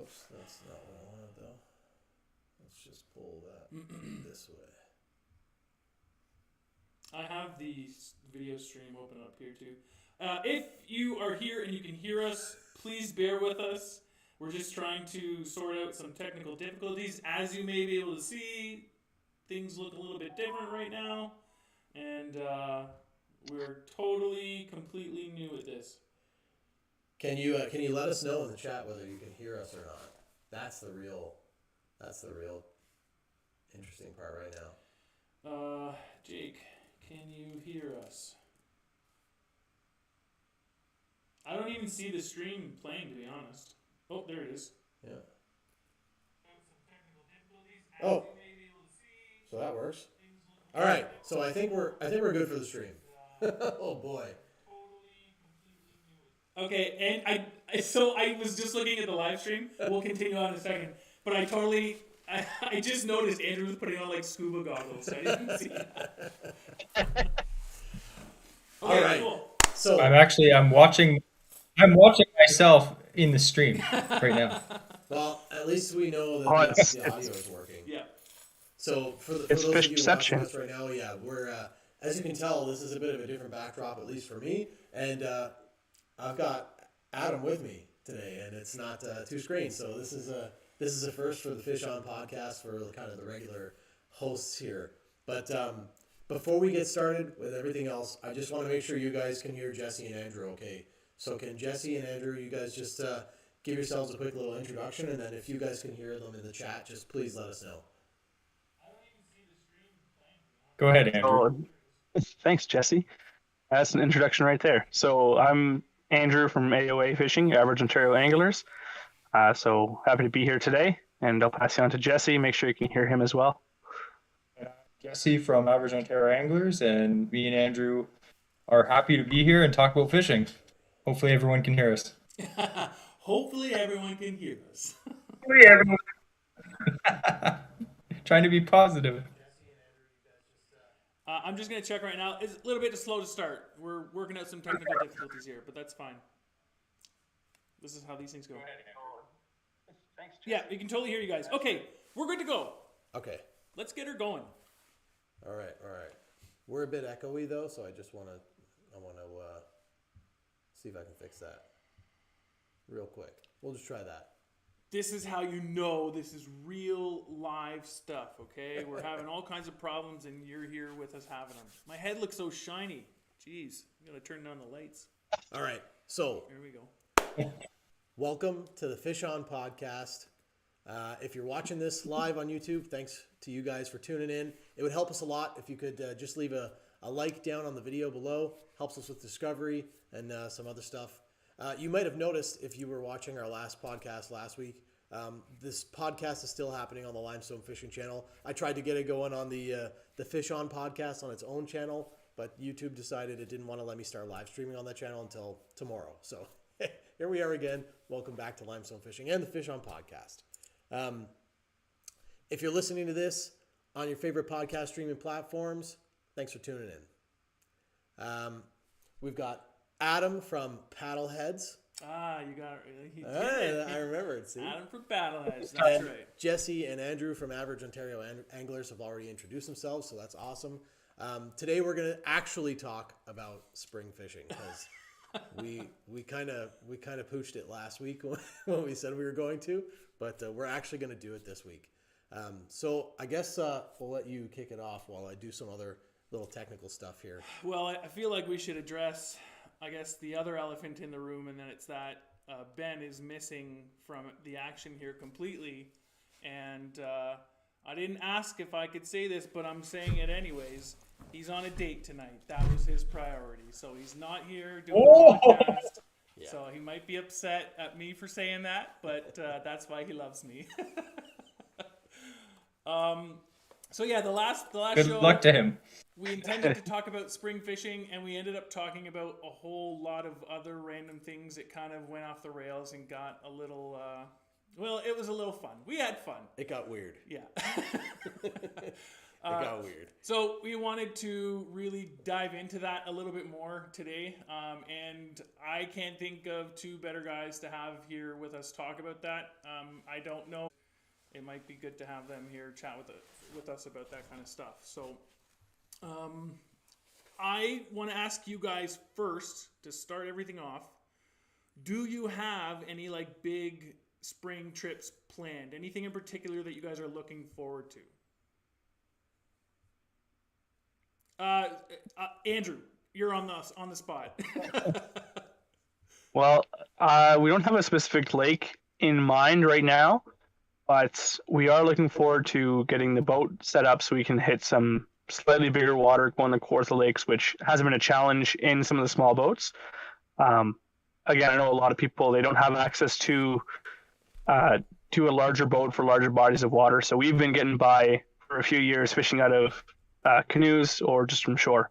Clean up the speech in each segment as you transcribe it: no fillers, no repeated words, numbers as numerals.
Oops, that's not what I wanted though. Let's just pull that this way. I have the video stream open up here too. If you are here and you can hear us, please bear with us. We're just trying to sort out some technical difficulties. As you may be able to see, things look a little bit different right now. And we're totally, completely new at this. Can you let us know in the chat whether you can hear us or not? That's the real interesting part right now. Jake, can you hear us? I don't even see the stream playing, to be honest. Oh, there it is. Yeah. Oh. So that works. All right. So I think we're good for the stream. Oh boy. Okay, and I was just looking at the live stream. We'll continue on in a second, but I just noticed Andrew was putting on like scuba goggles. I didn't see that. Okay, all right. Cool. So I'm watching myself in the stream right now. Well, at least we know that the audio is working. Yeah. So for those of you watching us right now, yeah, we're as you can tell, this is a bit of a different backdrop, at least for me, and I've got Adam with me today, and it's not two screens. So this is a first for the Fish On podcast for kind of the regular hosts here. But before we get started with everything else, I just want to make sure you guys can hear Jessie and Andrew okay. So can Jessie and Andrew, you guys just give yourselves a quick little introduction, and then if you guys can hear them in the chat, just please let us know. Go ahead, Andrew. Thanks, Jesse. That's an introduction right there. So I'm Andrew from AOA Fishing, Average Ontario Anglers. So happy to be here today, and I'll pass you on to Jesse. Make sure you can hear him as well. Jesse from Average Ontario Anglers, and me and Andrew are happy to be here and talk about fishing. Hopefully everyone can hear us. Hopefully everyone can hear us. Trying to be positive. I'm just going to check right now. It's a little bit slow to start. We're working out some technical difficulties here, but that's fine. This is how these things go. Thanks, Jesse. Yeah, we can totally hear you guys. Okay, we're good to go. Okay. Let's get her going. All right. We're a bit echoey though, so I want to see if I can fix that real quick. We'll just try that. This is how you know this is real live stuff, okay? We're having all kinds of problems, and you're here with us having them. My head looks so shiny. Jeez, I'm going to turn down the lights. All right, so here we go. Welcome to the Fish On podcast. If you're watching this live on YouTube, thanks to you guys for tuning in. It would help us a lot if you could just leave a like down on the video below. Helps us with discovery and some other stuff. You might have noticed if you were watching our last podcast last week, this podcast is still happening on the Limestone Fishing channel. I tried to get it going on the Fish On podcast on its own channel, but YouTube decided it didn't want to let me start live streaming on that channel until tomorrow. So here we are again. Welcome back to Limestone Fishing and the Fish On podcast. If you're listening to this on your favorite podcast streaming platforms, thanks for tuning in. We've got Adam from PaddleHeads. You got it. I remember it. See? Adam from PaddleHeads. That's and right. Jesse and Andrew from Average Ontario Anglers have already introduced themselves, so that's awesome. Today we're going to actually talk about spring fishing because we kind of pooched it last week when we said we were going to, but we're actually going to do it this week. So I guess we'll let you kick it off while I do some other little technical stuff here. Well, I feel like we should address, I guess, the other elephant in the room, and then it's that Ben is missing from the action here completely. And I didn't ask if I could say this, but I'm saying it anyways. He's on a date tonight. That was his priority. So he's not here doing the podcast. Yeah. So he might be upset at me for saying that, but that's why he loves me. So yeah, the last Good show. Good luck to him. We intended to talk about spring fishing, and we ended up talking about a whole lot of other random things that kind of went off the rails and got a little, well, it was a little fun. We had fun. It got weird. Yeah. It got weird. So we wanted to really dive into that a little bit more today, and I can't think of two better guys to have here with us talk about that. I don't know. It might be good to have them here chat with us about that kind of stuff. So I want to ask you guys first, to start everything off, do you have any like big spring trips planned? Anything in particular that you guys are looking forward to? Andrew, you're on the spot. Well, we don't have a specific lake in mind right now, but we are looking forward to getting the boat set up so we can hit some slightly bigger water going to Kawartha Lakes, which hasn't been a challenge in some of the small boats. Again, I know a lot of people, they don't have access to a larger boat for larger bodies of water, so we've been getting by for a few years fishing out of canoes or just from shore.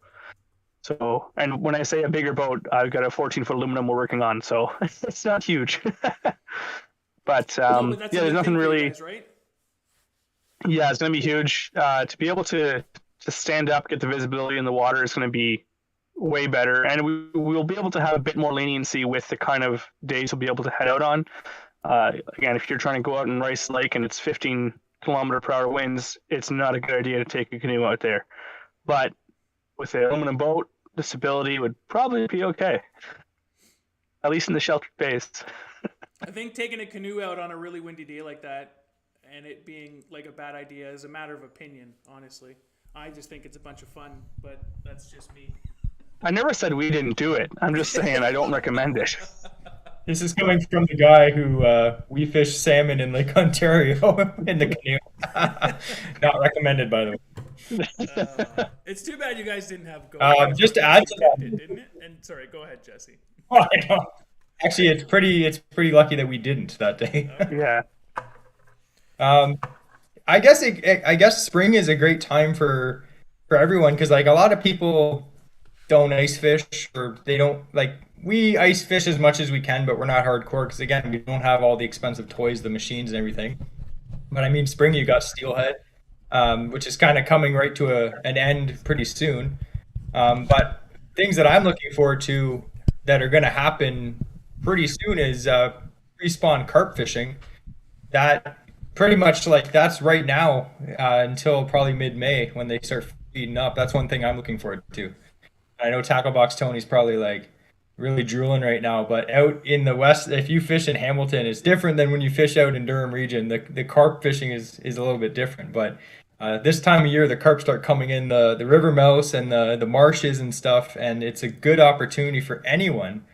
So, and when I say a bigger boat, I've got a 14-foot aluminum we're working on, so it's not huge. But but yeah, there's nothing really. Guys, right? Yeah, it's going to be huge. To be able to stand up, get the visibility in the water is going to be way better, and we'll be able to have a bit more leniency with the kind of days we'll be able to head out on. Again, if you're trying to go out in Rice Lake and it's 15-kilometer-per-hour winds, it's not a good idea to take a canoe out there. But with the aluminum boat, the stability would probably be okay, at least in the sheltered bays. I think taking a canoe out on a really windy day like that and it being like a bad idea is a matter of opinion, honestly. I just think it's a bunch of fun, but that's just me. I never said we didn't do it. I'm just saying I don't recommend it. This is coming from the guy who we fish salmon in Lake Ontario in the canoe. Not recommended, by the way. It's too bad you guys didn't have go. Just to add to that, didn't it? And sorry, go ahead, Jesse. Oh, I know. Actually, it's pretty lucky that we didn't that day. Yeah. I guess spring is a great time for everyone, because like a lot of people don't ice fish, or they don't like. We ice fish as much as we can, but we're not hardcore because again, we don't have all the expensive toys, the machines, and everything. But I mean, spring you got steelhead, which is kind of coming right to an end pretty soon. But things that I'm looking forward to that are going to happen pretty soon is pre-spawn carp fishing. That pretty much like that's right now until probably mid-May when they start feeding up. That's one thing I'm looking forward to. I know Tackle Box Tony's probably like really drooling right now, but out in the west, if you fish in Hamilton, it's different than when you fish out in Durham region. The carp fishing is a little bit different, but this time of year the carp start coming in the river mouths and the marshes and stuff, and it's a good opportunity for anyone,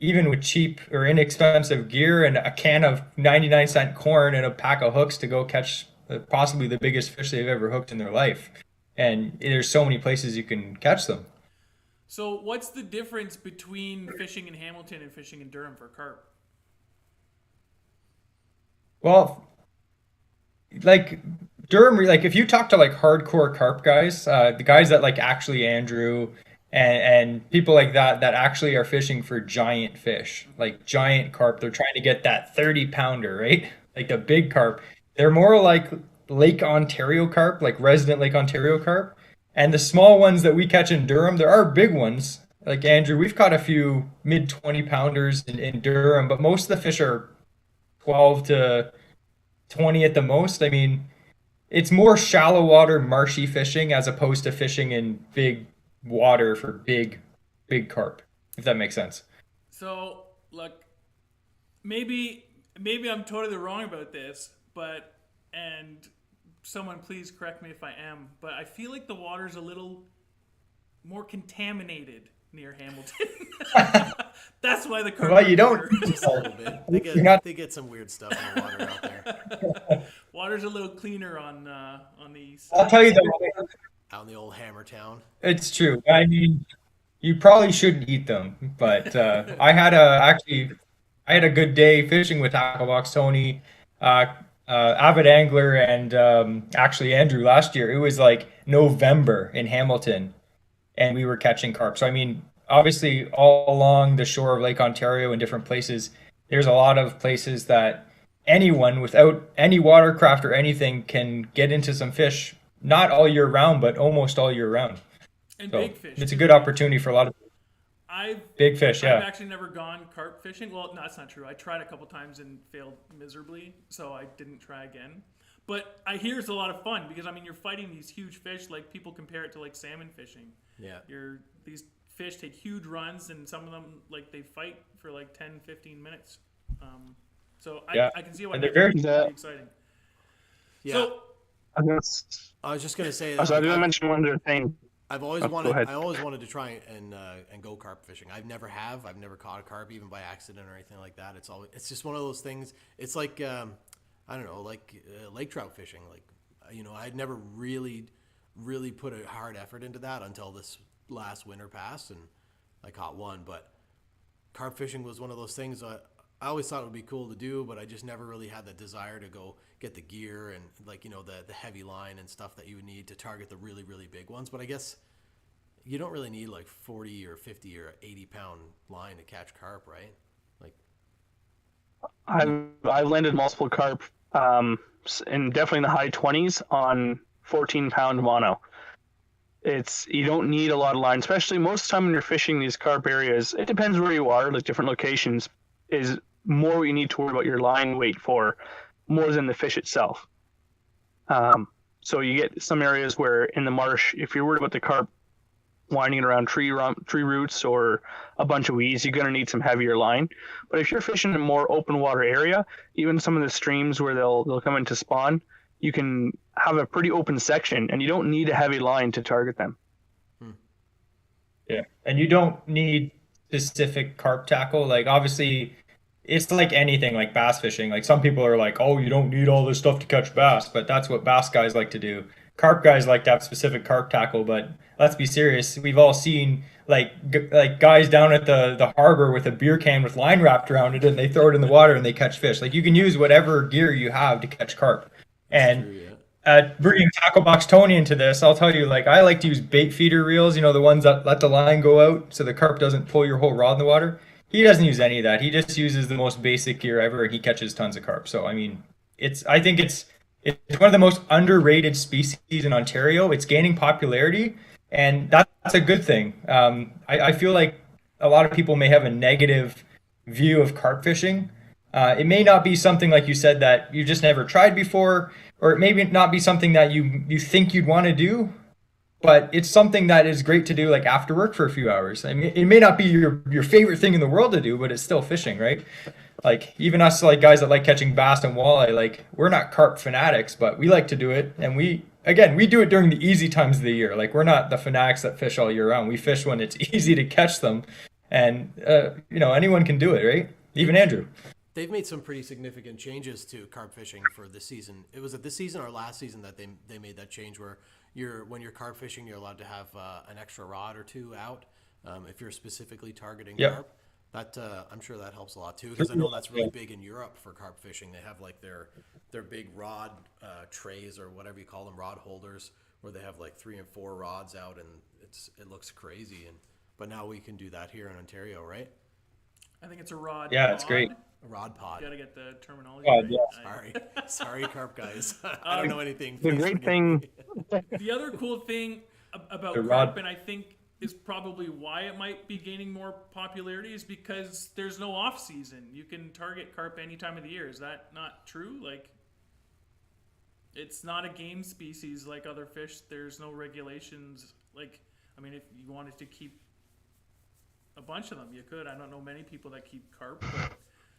even with cheap or inexpensive gear and a can of 99-cent corn and a pack of hooks, to go catch possibly the biggest fish they've ever hooked in their life. And there's so many places you can catch them. So what's the difference between fishing in Hamilton and fishing in Durham for carp? Well, like Durham, like if you talk to like hardcore carp guys, the guys that like actually Andrew and people like that actually are fishing for giant fish, like giant carp. They're trying to get that 30-pounder, right? Like the big carp. They're more like Lake Ontario carp, like resident Lake Ontario carp. And the small ones that we catch in Durham, there are big ones. Like Andrew, we've caught a few mid-20-pounders in Durham, but most of the fish are 12 to 20 at the most. I mean, it's more shallow water, marshy fishing as opposed to fishing in big water for big carp, if that makes sense. So, look, maybe I'm totally wrong about this, and someone please correct me if I am, but I feel like the water's a little more contaminated near Hamilton. That's why the carp. Well, you don't. Just a little bit. They get some weird stuff in the water out there. Water's a little cleaner on the east. I'll tell you though, Out in the old Hammer Town. it's true. I mean, you probably shouldn't eat them, but I had a good day fishing with Tackle Box Tony, avid angler, and actually Andrew last year. It was like November in Hamilton, and we were catching carp. So I mean, obviously all along the shore of Lake Ontario in different places, there's a lot of places that anyone without any watercraft or anything can get into some fish not all year round, but almost all year round. And So big fish. it's a good opportunity for a lot of big fish. I've Yeah. actually never gone carp fishing. Well, no, that's not true. I tried a couple times and failed miserably, so I didn't try again. But I hear it's a lot of fun because I mean you're fighting these huge fish. Like people compare it to like salmon fishing. Yeah. These fish take huge runs, and some of them like they fight for like 10, 15 minutes. So Yeah. I can see why And they're it's very- pretty exciting. Yeah. So I was I was just gonna say I that, was going to mention one other thing. I've always Go wanted. ahead. I always wanted to try and go carp fishing. I've never caught a carp even by accident or anything like that. It's just one of those things. It's like I don't know, like lake trout fishing. Like I'd never really put a hard effort into that until this last winter passed and I caught one. But carp fishing was one of those things I always thought it would be cool to do, but I just never really had the desire to go get the gear and like the heavy line and stuff that you would need to target the really really big ones. But I guess you don't really need like 40 or 50 or 80-pound line to catch carp, right? Like I've landed multiple carp, and definitely in the high 20s on 14-pound mono. You don't need a lot of line, especially most of the time when you're fishing these carp areas. It depends where you are, like different locations is more what you need to worry about your line weight for, more than the fish itself. So you get some areas where in the marsh, if you're worried about the carp winding around tree roots or a bunch of weeds, you're going to need some heavier line. But if you're fishing in a more open water area, even some of the streams where they'll come in to spawn, you can have a pretty open section and you don't need a heavy line to target them. Yeah. And you don't need specific carp tackle. Like obviously it's like anything like bass fishing. Like some people are like, oh, you don't need all this stuff to catch bass, but that's what bass guys like to do. Carp guys like to have specific carp tackle, but let's be serious. We've all seen like guys down at the harbor with a beer can with line wrapped around it, and they throw it in the water and they catch fish. Like you can use whatever gear you have to catch carp. And true, yeah. Bringing Tackle Box Tony into this, I'll tell you, like I like to use bait feeder reels. The ones that let the line go out so the carp doesn't pull your whole rod in the water. He doesn't use any of that. He just uses the most basic gear ever, and he catches tons of carp. So I mean, I think it's one of the most underrated species in Ontario. It's gaining popularity, and that's a good thing. I feel like a lot of people may have a negative view of carp fishing. It may not be something, like you said, that you just never tried before, or it may not be something that you think you'd want to do, but it's something that is great to do like after work for a few hours. I mean, it may not be your favorite thing in the world to do, but it's still fishing, right? Like even us, like guys that like catching bass and walleye, like we're not carp fanatics, but we like to do it. And we do it during the easy times of the year. Like we're not the fanatics that fish all year round. We fish when it's easy to catch them. And, anyone can do it, right? Even Andrew. They've made some pretty significant changes to carp fishing for this season. It was at this season or last season that they made that change where when you're carp fishing, you're allowed to have an extra rod or two out if you're specifically targeting carp. That I'm sure that helps a lot too, because I know that's really big in Europe for carp fishing. They have like their big rod trays or whatever you call them, rod holders, where they have like 3 and 4 rods out, and it looks crazy. But now we can do that here in Ontario, right? I think it's a rod. Yeah, pod. it's great. A rod pod. You gotta get the terminology Pod, right. yeah. Sorry, carp guys. I don't know anything. The Please great forgive thing, me. The other cool thing about The carp, rod. and I think is probably why it might be gaining more popularity, is because there's no off season. You can target carp any time of the year. Is that not true? Like, it's not a game species like other fish. There's no regulations. Like, I mean, if you wanted to keep a bunch of them, you could. I don't know many people that keep carp, but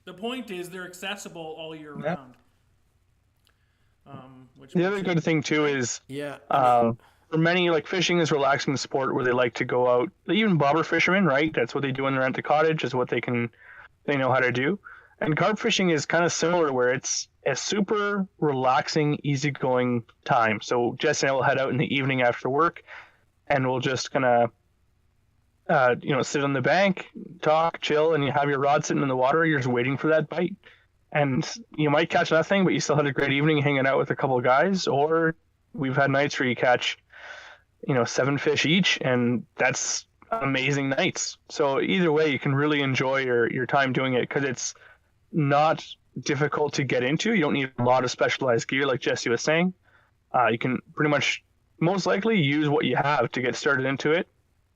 the point is they're accessible all year round. Which the other good thing too is Yeah. for many, like fishing is a relaxing sport where they like to go out. Even bobber fishermen, right? That's what they do when they're at the cottage. Is what they know how to do. And carp fishing is kind of similar, where it's a super relaxing, easygoing time. So Jess and I will head out in the evening after work, and we'll just kind of sit on the bank, talk, chill, and you have your rod sitting in the water. You're just waiting for that bite. And you might catch nothing, but you still had a great evening hanging out with a couple of guys. Or we've had nights where you catch, 7 fish each, and that's amazing nights. So either way, you can really enjoy your time doing it, because it's not difficult to get into. You don't need a lot of specialized gear, like Jesse was saying. You can pretty much most likely use what you have to get started into it,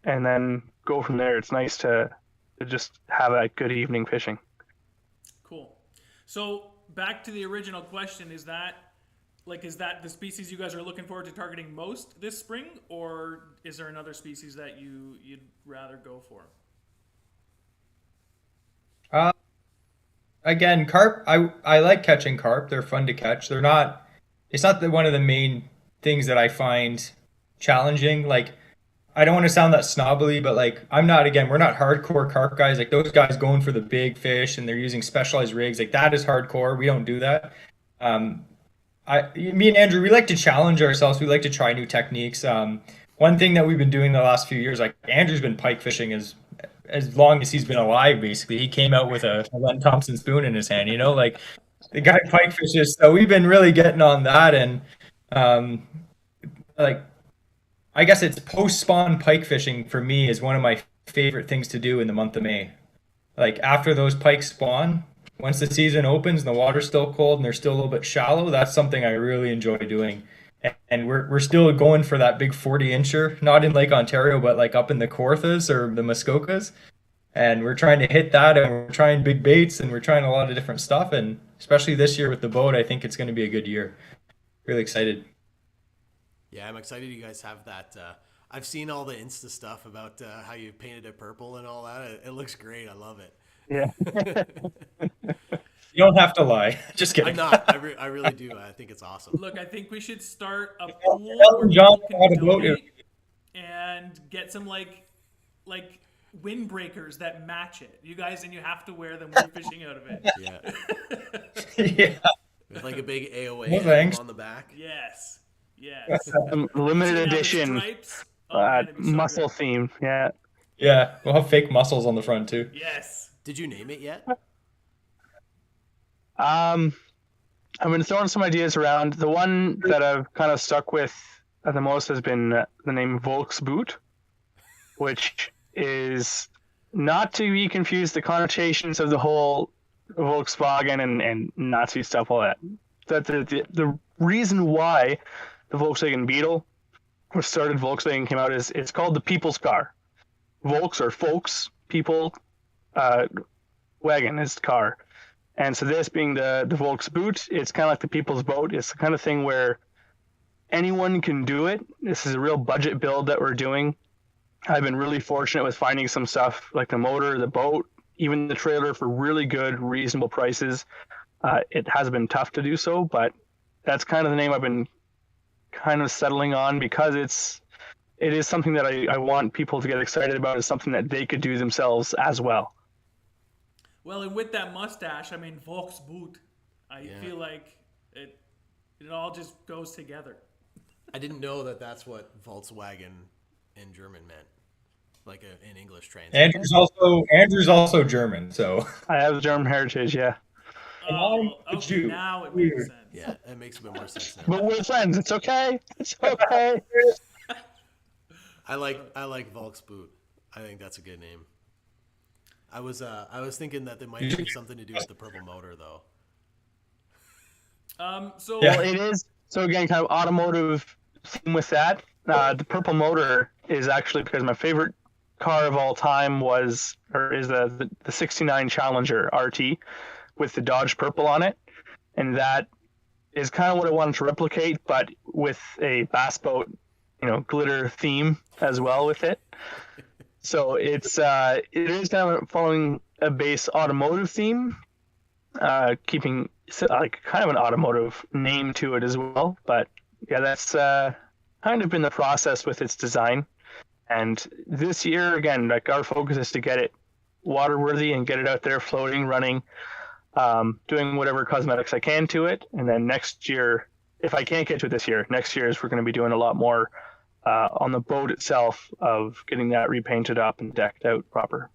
and then go from there. It's nice to just have a good evening fishing. Cool. So back to the original question: is that the species you guys are looking forward to targeting most this spring, or is there another species that you'd rather go for? Again, carp. I like catching carp. They're fun to catch. They're not. It's not one of the main things that I find challenging. Like, I don't want to sound that snobbly, but like, I'm not. Again, we're not hardcore carp guys. Like those guys going for the big fish and they're using specialized rigs. Like that is hardcore. We don't do that. Um, me and Andrew, we like to challenge ourselves. We like to try new techniques. One thing that we've been doing the last few years, like Andrew's been pike fishing as long as he's been alive. Basically, he came out with a Len Thompson spoon in his hand. Like the guy pike fishes. So we've been really getting on that, and um, like I guess it's post spawn pike fishing for me is one of my favorite things to do in the month of May. Like after those pikes spawn, once the season opens and the water's still cold and they're still a little bit shallow, that's something I really enjoy doing. And we're still going for that big 40-incher, not in Lake Ontario, but like up in the Kawarthas or the Muskokas. And we're trying to hit that, and we're trying big baits, and we're trying a lot of different stuff. And especially this year with the boat, I think it's going to be a good year. Really excited. Yeah, I'm excited you guys have that. I've seen all the Insta stuff about how you painted it purple and all that. It looks great. I love it. Yeah. You don't have to lie. Just kidding. I'm not. I really do. I think it's awesome. Look, I think we should start a pool where John people had can a boat donate and get some like windbreakers that match it. You guys, and you have to wear them when you're fishing out of it. Yeah. Yeah. With like a big AOA No thanks. on the back. Yes. Limited See now the edition stripes? Oh, man, it'd be so muscle good. theme. Yeah. Yeah. We'll have fake muscles on the front too. Yes. Did you name it yet? I've been throwing some ideas around. The one that I've kind of stuck with the most has been the name Volksboot, which is not to be confused the connotations of the whole Volkswagen and Nazi stuff, all that. The reason why the Volkswagen Beetle was started, Volkswagen came out, is it's called the people's car. Volks or folks, people, wagon is car. And so this being the Volksboot, it's kind of like the people's boat. It's the kind of thing where anyone can do it. This is a real budget build that we're doing. I've been really fortunate with finding some stuff like the motor, the boat, even the trailer for really good, reasonable prices. It has been tough to do so, but that's kind of the name I've been kind of settling on because it is something that I want people to get excited about. It's something that they could do themselves as well. Well, and with that mustache, I mean, Volksboot. I feel like it all just goes together. I didn't know that that's what Volkswagen in German meant, like an English translation. Andrew's also German, so I have German heritage, yeah. Oh, I'm a okay, Jew. now it makes Weird. sense. Yeah, that makes a bit more sense now. But we're friends. It's okay. It's okay. I like Volksboot. I think that's a good name. I was thinking that there might be something to do with the purple motor though. So Yeah. Well, it is. So again, kind of automotive theme with that. The purple motor is actually because my favorite car of all time is the 69 Challenger RT with the Dodge purple on it. And that is kind of what I wanted to replicate, but with a bass boat, glitter theme as well with it. So it is kind of following a base automotive theme, keeping like kind of an automotive name to it as well. But yeah, that's kind of been the process with its design. And this year, again, like our focus is to get it waterworthy and get it out there floating, running, doing whatever cosmetics I can to it. And then next year, if I can't get to it this year, next year is we're going to be doing a lot more on the boat itself of getting that repainted up and decked out proper.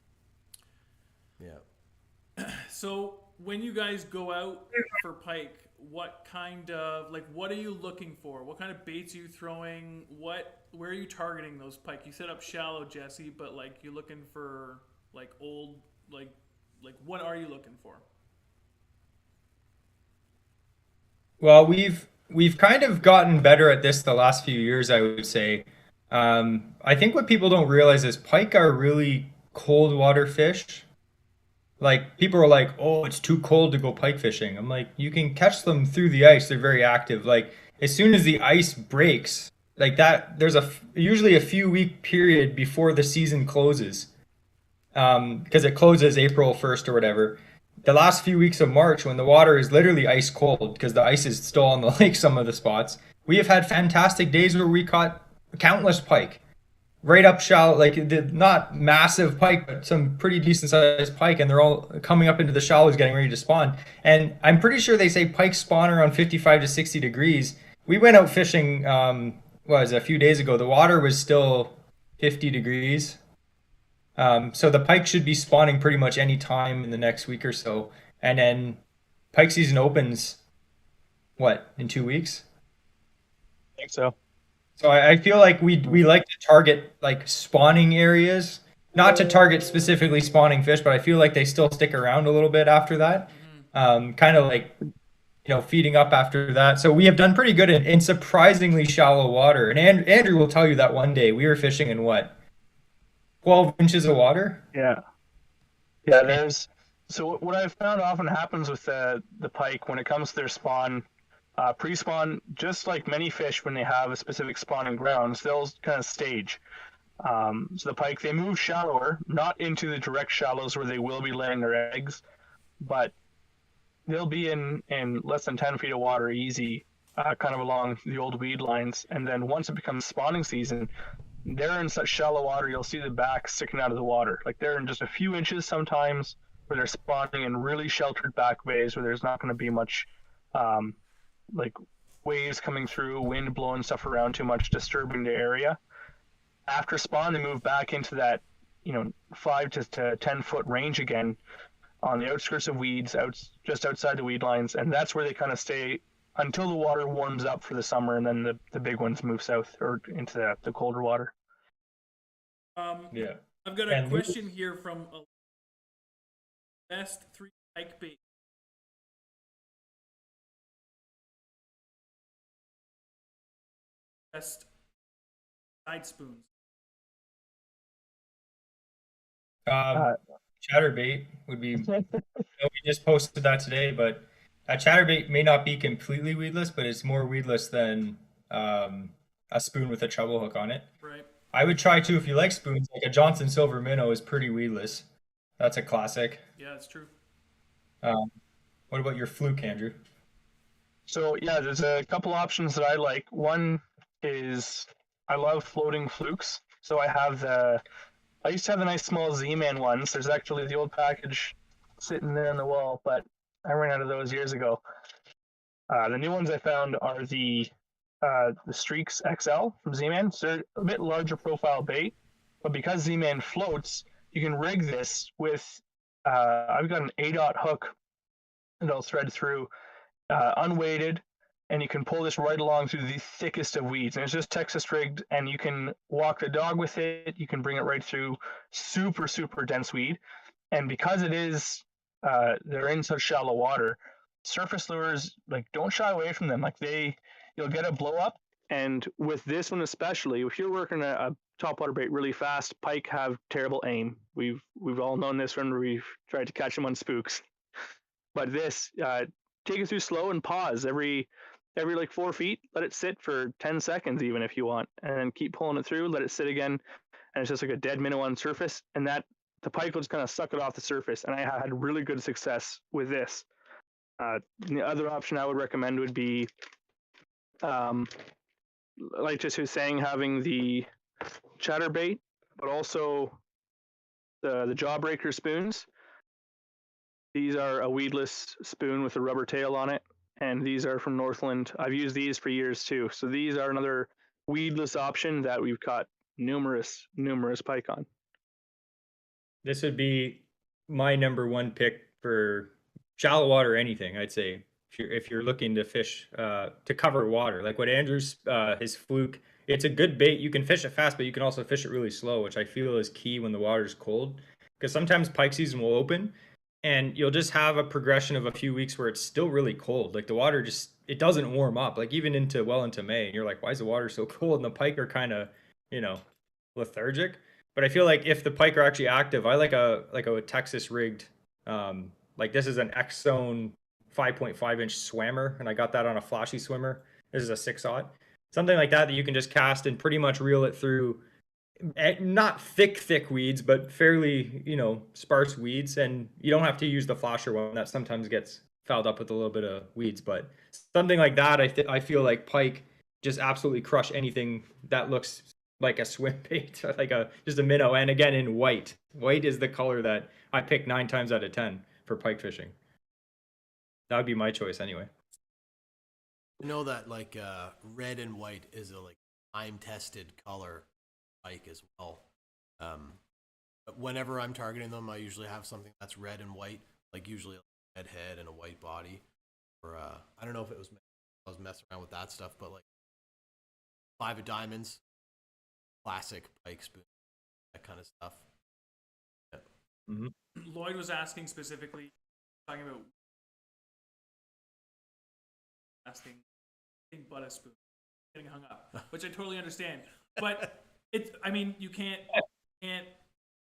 Yeah. So when you guys go out for pike, what are you looking for? What kind of baits are you throwing? Where are you targeting those pike? You set up shallow, Jesse, but like you're looking for like old, like what are you looking for? well, we've we've kind of gotten better at this the last few years, I would say. I think what people don't realize is pike are really cold water fish. Like people are like, "Oh, it's too cold to go pike fishing." I'm like, "You can catch them through the ice. They're very active. Like as soon as the ice breaks, like that, there's usually a few week period before the season closes. Because it closes April 1st or whatever. The last few weeks of March, when the water is literally ice cold because the ice is still on the lake, some of the spots, we have had fantastic days where we caught countless pike right up shallow, like not massive pike, but some pretty decent sized pike, and they're all coming up into the shallows, getting ready to spawn. And I'm pretty sure they say pike spawn around 55 to 60 degrees. We went out fishing, was a few days ago. The water was still 50 degrees. So the pike should be spawning pretty much any time in the next week or so. And then pike season opens, what, in 2 weeks? I think so. So I feel like we like to target like spawning areas, not to target specifically spawning fish, but I feel like they still stick around a little bit after that. Kind of like feeding up after that. So we have done pretty good in surprisingly shallow water. And Andrew will tell you that one day we were fishing in what, 12 inches of water? Yeah. Yeah, there's so what I've found often happens with the pike when it comes to their spawn, pre-spawn, just like many fish when they have a specific spawning grounds, they'll kind of stage. So the pike, they move shallower, not into the direct shallows where they will be laying their eggs, but they'll be in less than 10 feet of water easy, kind of along the old weed lines. And then once it becomes spawning season, they're in such shallow water, you'll see the back sticking out of the water. Like they're in just a few inches sometimes, where they're spawning in really sheltered back bays where there's not going to be much like waves coming through, wind blowing stuff around too much, disturbing the area. After spawn, they move back into that 5 to 10 foot range again on the outskirts of weeds, just outside the weed lines, and that's where they kind of stay until the water warms up for the summer, and then the big ones move south or into the colder water. Yeah. I've got a question here from best 3 pike bait. Best side spoons. Chatterbait would be. We just posted that today, but a chatterbait may not be completely weedless, but it's more weedless than a spoon with a treble hook on it. Right. I would try too if you like spoons. Like a Johnson Silver Minnow is pretty weedless. That's a classic. Yeah, that's true. What about your fluke, Andrew? So yeah, there's a couple options that I like. One is I love floating flukes. So I used to have the nice small Z-Man ones. There's actually the old package sitting there on the wall, but I ran out of those years ago. The new ones I found are the Streaks XL from Z-Man. So they're a bit larger profile bait, but because Z-Man floats, you can rig this with I've got an A-dot hook that I'll thread through, unweighted, and you can pull this right along through the thickest of weeds. And it's just Texas rigged, and you can walk the dog with it. You can bring it right through super, super dense weed. And because it is, they're in such shallow water, surface lures, like, don't shy away from them. Like, you'll get a blow up. And with this one especially, if you're working a topwater bait really fast, pike have terrible aim. We've all known this when we've tried to catch them on spooks. But this, take it through slow and pause every like 4 feet. Let it sit for 10 seconds even if you want, and then keep pulling it through. Let it sit again, and it's just like a dead minnow on surface. And that the pike will just kind of suck it off the surface. And I had really good success with this. The other option I would recommend would be, like just who's saying, having the chatterbait, but also the jawbreaker spoons. These are a weedless spoon with a rubber tail on it, and these are from Northland. I've used these for years too. So these are another weedless option that we've caught numerous pike on. This would be my number one pick for shallow water anything, I'd say. If you're looking to fish to cover water, like what Andrew's his fluke, it's a good bait. You can fish it fast, but you can also fish it really slow, which I feel is key when the water's cold. Because sometimes pike season will open, and you'll just have a progression of a few weeks where it's still really cold. Like the water just it doesn't warm up. Like even into May, and you're like, why is the water so cold? And the pike are kind of, you know, lethargic. But I feel like if the pike are actually active, I like a Texas rigged, like this is an X Zone 5.5 inch swammer, and I got that on a flashy swimmer. This is a 6/0, something like that you can just cast and pretty much reel it through not thick weeds, but fairly, sparse weeds. And you don't have to use the flasher one that sometimes gets fouled up with a little bit of weeds. But something like that, I feel like pike just absolutely crush anything that looks like a swim bait, like just a minnow. And again, in white. White is the color that I pick 9 times out of 10 for pike fishing. That would be my choice anyway. You know that like red and white is a like time tested color pike as well. But whenever I'm targeting them, I usually have something that's red and white, like usually a red head and a white body. Or I don't know if I was messing around with that stuff, but like 5 of diamonds, classic pike spoon, that kind of stuff. Yeah. Mm-hmm. Lloyd was asking specifically, talking about asking but a spoon, getting hung up, which I totally understand. But you can't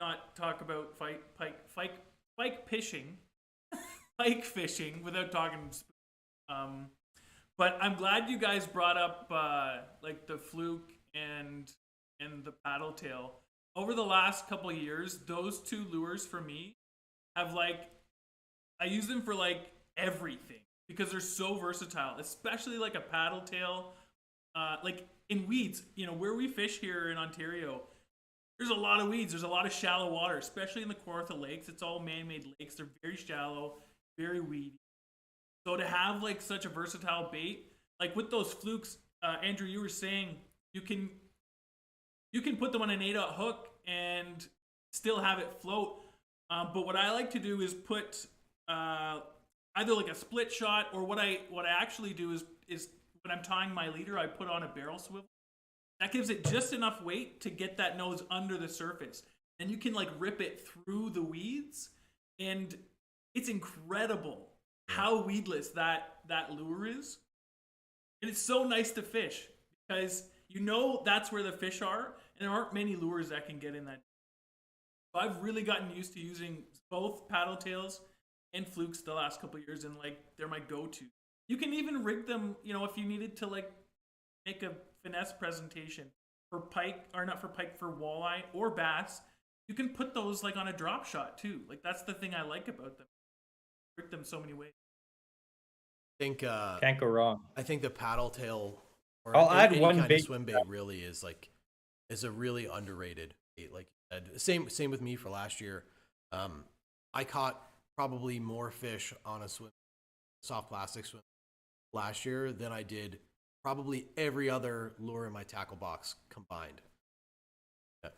not talk about pike fishing, pike fishing without talking spoon. But I'm glad you guys brought up like the fluke and the paddle tail. Over the last couple of years, those two lures for me have I use them for everything because they're so versatile, especially like a paddle tail. Like in weeds, where we fish here in Ontario, there's a lot of weeds. There's a lot of shallow water, especially in the Kawartha Lakes. It's all man-made lakes. They're very shallow, very weedy. So to have such a versatile bait, like with those flukes, Andrew, you were saying you can put them on an 8/0 hook and still have it float. But what I like to do is put either like a split shot, or what I actually do is when I'm tying my leader, I put on a barrel swivel. That gives it just enough weight to get that nose under the surface. And you can rip it through the weeds, and it's incredible how weedless that lure is. And it's so nice to fish because that's where the fish are, and there aren't many lures that can get in that. So I've really gotten used to using both paddle tails and flukes the last couple of years, and they're my go-to. You can even rig them, if you needed to make a finesse presentation for pike, or not for pike, for walleye or bass. You can put those on a drop shot too. That's the thing I like about them. Rig them so many ways. I think Can't go wrong. I think the paddle tail, or I'll add any one kind bait. of swim bait, really is a really underrated bait. Like you said, same with me for last year. I caught probably more fish on a soft plastic swim last year than I did probably every other lure in my tackle box combined. Yeah.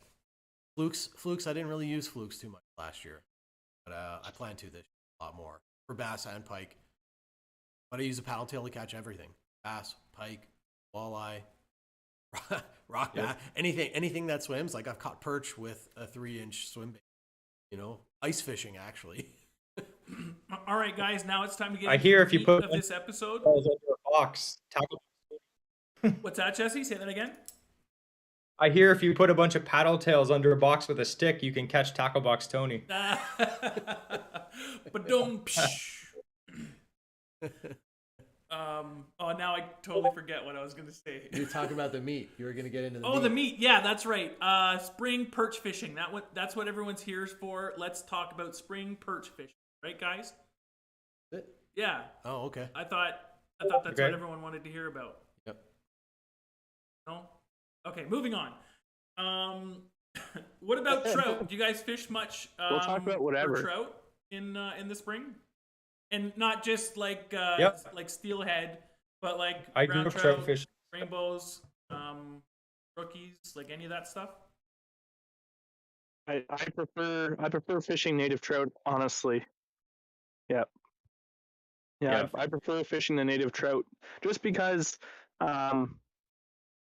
Flukes. I didn't really use flukes too much last year, but I plan to this year a lot more for bass and pike. But I use a paddle tail to catch everything: bass, pike, walleye, rock bass, anything that swims. I've caught perch with a 3-inch swim bait. Ice fishing actually. All right, guys. Now it's time to get. I hear if you put this episode under a box, What's that, Jesse? Say that again. I hear if you put a bunch of paddle tails under a box with a stick, you can catch tackle box Tony. But don't. Now I totally forget what I was going to say. You're talking about the meat. You were going to get into the meat. Oh, the meat. Yeah, that's right. Spring perch fishing. That's what everyone's here for. Let's talk about spring perch fishing. Right, guys? It? Yeah. Oh, okay. I thought that's what everyone wanted to hear about. Yep. No? Okay, moving on. What about trout? Do you guys fish much? We'll talk about whatever. For trout in the spring, and not just like steelhead, but I grew up trout fishing, rainbows, rookies, any of that stuff. I prefer fishing native trout, honestly. Yep. Yeah. I prefer fishing the native trout just because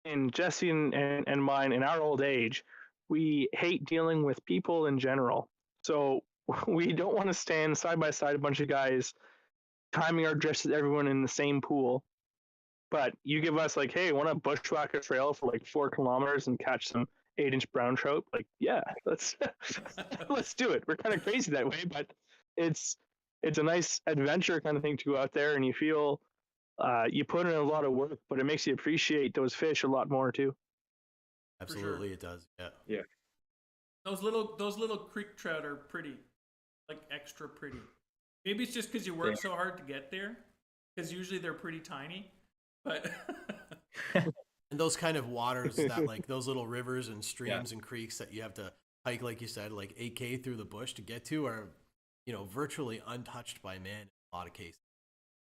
in Jesse and mine, in our old age, we hate dealing with people in general. So we don't want to stand side by side a bunch of guys timing our dresses, everyone in the same pool. But you give us like, hey, want to bushwhack a trail for like 4 kilometers and catch some 8-inch brown trout? Like, yeah, let's let's do it. We're kind of crazy that way, but it's a nice adventure kind of thing to go out there, and you feel you put in a lot of work, but it makes you appreciate those fish a lot more too. Absolutely, sure. it does. Yeah. Yeah. Those little creek trout are pretty, like extra pretty. Maybe it's just because you work so hard to get there, because usually they're pretty tiny. But and those kind of waters that like those little rivers and streams and creeks that you have to hike, like you said, like 8K through the bush to get to are, virtually untouched by man in a lot of cases.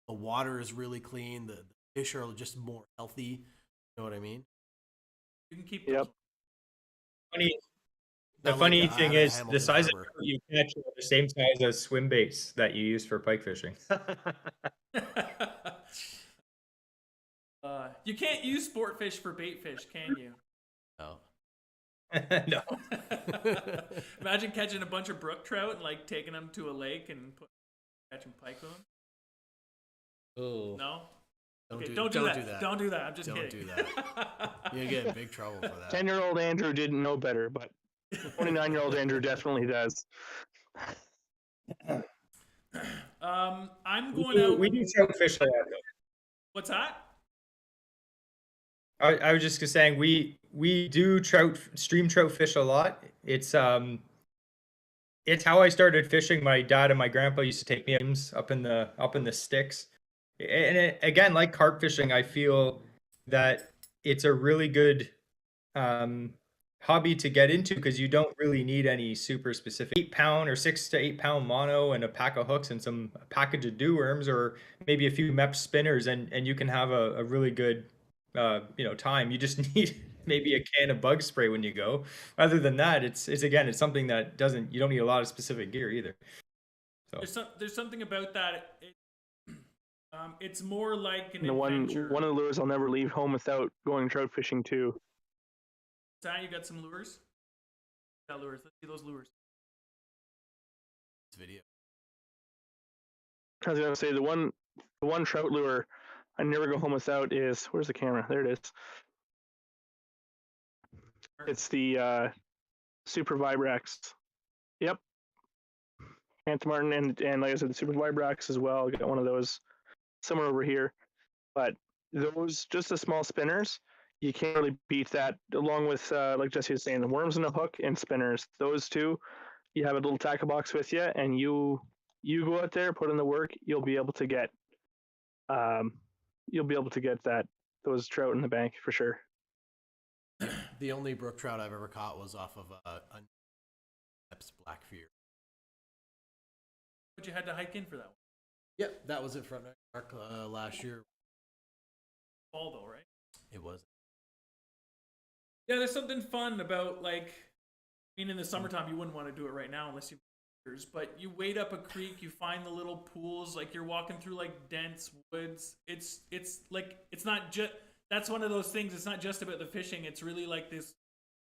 The water is really clean. The fish are just more healthy. You know what I mean? You can keep those. Funny. The funny thing is, the size of you catch are the same size as swim baits that you use for pike fishing. You can't use sport fish for bait fish, can you? No. No. Imagine catching a bunch of brook trout and like taking them to a lake and catching pike on them. Oh. No. Don't do that. Don't do that. I'm just kidding. Don't do that. You're gonna get in big trouble for that. 10-year-old Andrew didn't know better, but 29-year-old Andrew definitely does. I'm going out. We do trout fish a lot, though. What's that? I was just saying we do stream trout fish a lot. It's how I started fishing. My dad and my grandpa used to take me up in the sticks. And again, like carp fishing, I feel that it's a really good hobby to get into because you don't really need any super specific 8-pound or 6 to 8 pound mono and a pack of hooks and a package of dew worms or maybe a few mep spinners and you can have a really good time. You just need maybe a can of bug spray when you go. Other than that, it's something that you don't need a lot of specific gear either. So there's something about that. It's more like an adventure. One of the lures I'll never leave home without going trout fishing too. Sam, you got some lures? Got lures. Let's see those lures. This video. I was gonna say the one trout lure I never go home without is, where's the camera? There it is. It's the Super Vibrax. Yep. Hans Martin and like I said, the Super Vibrax as well. I got one of those somewhere over here. But those, just the small spinners, you can't really beat that. Along with, like Jesse was saying, the worms and a hook and spinners. Those two, you have a little tackle box with you, and you go out there, put in the work, you'll be able to get those trout in the bank for sure. The only brook trout I've ever caught was off of a black fear. But you had to hike in for that one. Yep, that was in front of Mark last year. Fall though, right? It was. Yeah, there's something fun about in the summertime you wouldn't want to do it right now unless you. But you wade up a creek, you find the little pools, like you're walking through like dense woods. It's not just. That's one of those things. It's not just about the fishing. It's really like this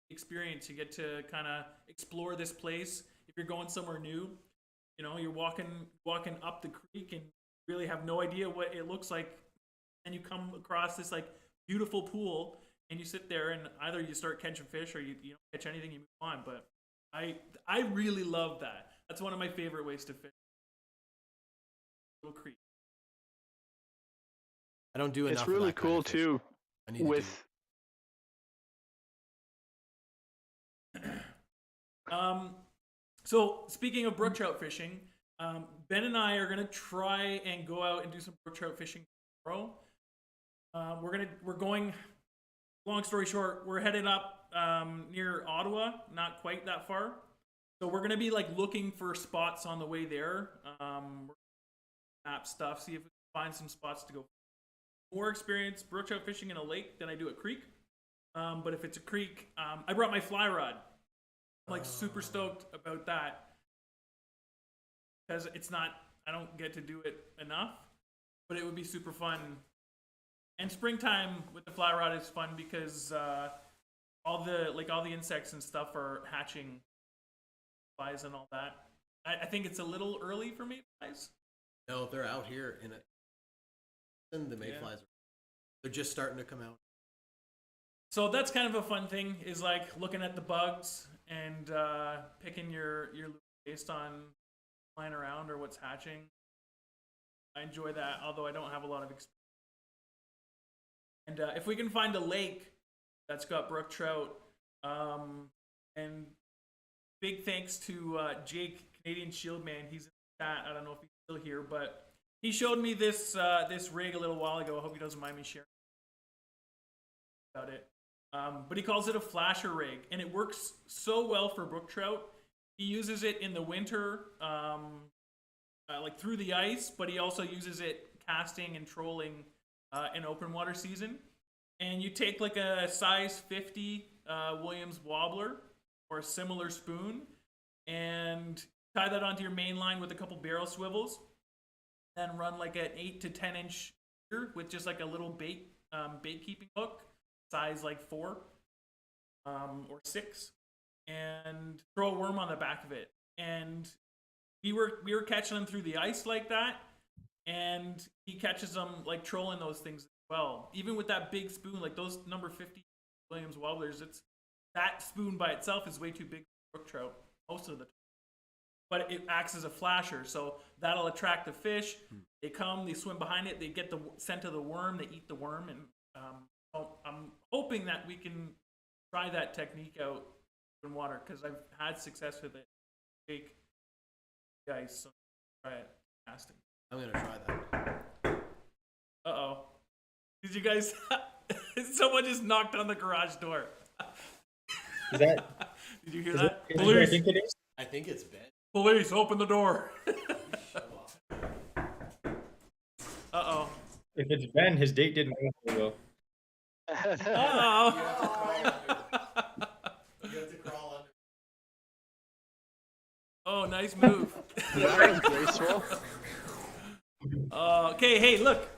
experience. You get to kind of explore this place. If you're going somewhere new, you're walking up the creek and really have no idea what it looks like, and you come across this like beautiful pool, and you sit there and either you start catching fish or you don't catch anything, you move on. But I really love that. That's one of my favorite ways to fish. Little creek. I don't do enough. It's really cool too. So speaking of brook trout fishing, Ben and I are gonna try and go out and do some brook trout fishing tomorrow. We're going. Long story short, we're headed up near Ottawa, not quite that far. So we're gonna be looking for spots on the way there. Map stuff, see if we can find some spots to go. More experience brook trout fishing in a lake than I do at creek. But if it's a creek, I brought my fly rod. I'm super stoked about that because I don't get to do it enough, but it would be super fun. And springtime with the fly rod is fun because all the insects and stuff are hatching, flies and all that. I think it's a little early for mayflies. No, they're out here in the mayflies. They're just starting to come out. So that's kind of a fun thing, is like looking at the bugs and picking your lure based on flying around or what's hatching. I enjoy that, although I don't have a lot of experience. And if we can find a lake that's got brook trout, and big thanks to Jake, Canadian Shield Man. He's in the chat. I don't know if he's still here, but he showed me this this rig a little while ago. I hope he doesn't mind me sharing about it. But he calls it a flasher rig, and it works so well for brook trout. He uses it in the winter, like through the ice, but he also uses it casting and trolling in open water season. And you take like a size 50 Williams wobbler or a similar spoon and tie that onto your main line with a couple barrel swivels, then run like an 8 to 10 inch with just like a little bait keeping hook, size like 4 or 6, and throw a worm on the back of it. And we were catching them through the ice like that, and he catches them like trolling those things as well. Even with that big spoon, like those number 50 Williams wobblers, that spoon by itself is way too big for brook trout most of the time. But it acts as a flasher, so that'll attract the fish. They come, they swim behind it, they get the scent of the worm, they eat the worm, and I'm hoping that we can try that technique out in water, because I've had success with it. Jake, guys, so try it. Casting. I'm gonna try that. Uh-oh. Did you guys... Someone just knocked on the garage door. Is that? Did you hear that? Is Police! I think it is. I think it's Ben. Police, open the door. Uh-oh. If it's Ben, his date didn't go. Uh-oh. You have to crawl under. Oh, nice move. That was graceful. Okay, hey, look.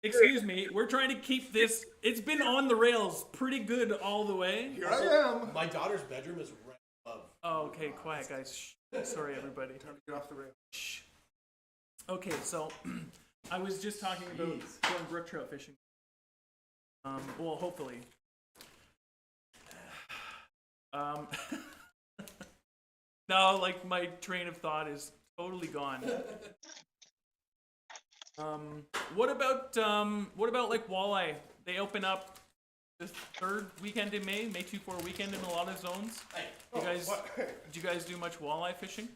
Excuse me. We're trying to keep this. It's been on the rails pretty good all the way. Here I am. My daughter's bedroom is right above. Oh, okay, quiet, guys. Shh. Sorry, everybody. Time to get off the rail. Shh. Okay, so I was just talking about going brook trout fishing. Well, hopefully. No, like my train of thought is totally gone. What about like walleye? They open up the third weekend in May 2-4 weekend in a lot of zones. Did you guys do much walleye fishing?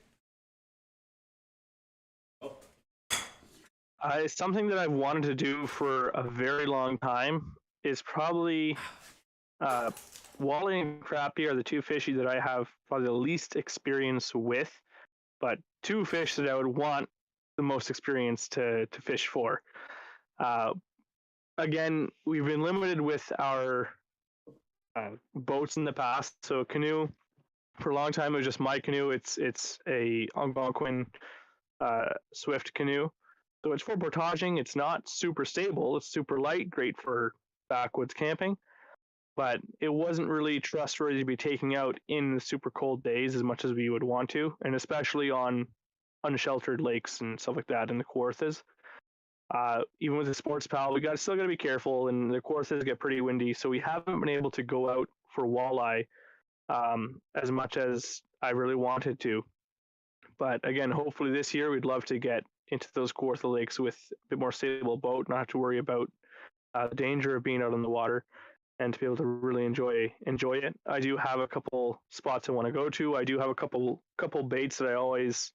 Something that I've wanted to do for a very long time is probably walleye and crappie are the two fishies that I have probably the least experience with, but two fish that I would want the most experience to fish for. Again, we've been limited with our boats in the past. So canoe, for a long time, it was just my canoe. It's a Algonquin Swift canoe. So it's for portaging. It's not super stable. It's super light, great for backwoods camping. But it wasn't really trustworthy to be taking out in the super cold days as much as we would want to, and especially on unsheltered lakes and stuff like that in the Kawarthas. Even with the sports pal, we still got to be careful, and the Kawarthas get pretty windy, so we haven't been able to go out for walleye as much as I really wanted to. But again, hopefully this year we'd love to get into those Kawartha lakes with a bit more stable boat, not have to worry about the danger of being out on the water, and to be able to really enjoy it. I do have a couple spots I want to go to. I do have a couple baits that I always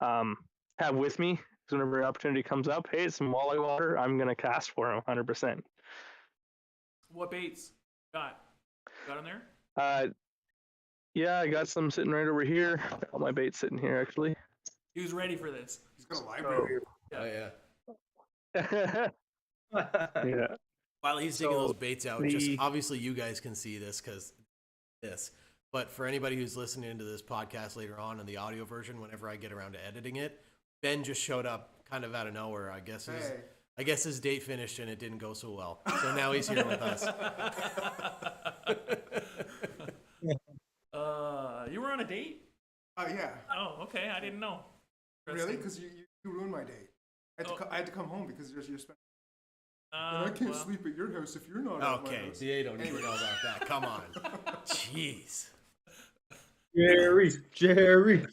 have with me. So whenever an opportunity comes up, hey, it's some walleye water, I'm gonna cast for them 100%. What baits got in there? Yeah, I got some sitting right over here. All my baits sitting here actually. He was ready for this. He's got a library. Oh yeah. Yeah. While he's taking those baits out, just obviously you guys can see this but for anybody who's listening to this podcast later on in the audio version, whenever I get around to editing it, Ben just showed up kind of out of nowhere. I guess his date finished and it didn't go so well. So now he's here with us. You were on a date? Oh yeah. Oh, okay. I didn't know. Really? Because you ruined my day. I had to come home because you're spending. And I can't sleep at your house if you're not at my house. Okay, don't even know about that. Come on. Jeez. Jerry.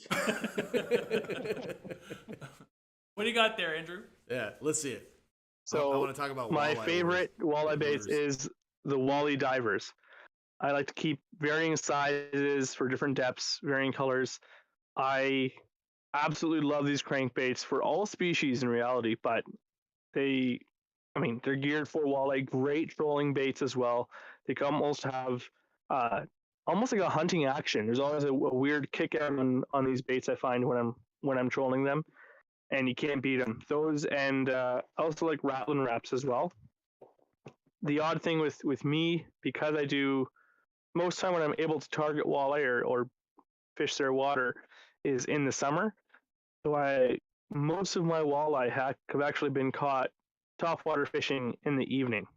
What do you got there, Andrew? Yeah, let's see it. So I want to talk about my walleye favorite walleye baits lures. is the wally divers. I like to keep varying sizes for different depths, varying colors. I absolutely love these crankbaits for all species in reality, but they're geared for walleye. Great trolling baits as well. They can almost have almost like a hunting action. There's always a weird kick out on these baits I find when I'm trolling them, and you can't beat them. Those and I also like rattling wraps as well. The odd thing with me, because I do most time when I'm able to target walleye or fish their water is in the summer. So most of my walleye have actually been caught topwater fishing in the evening,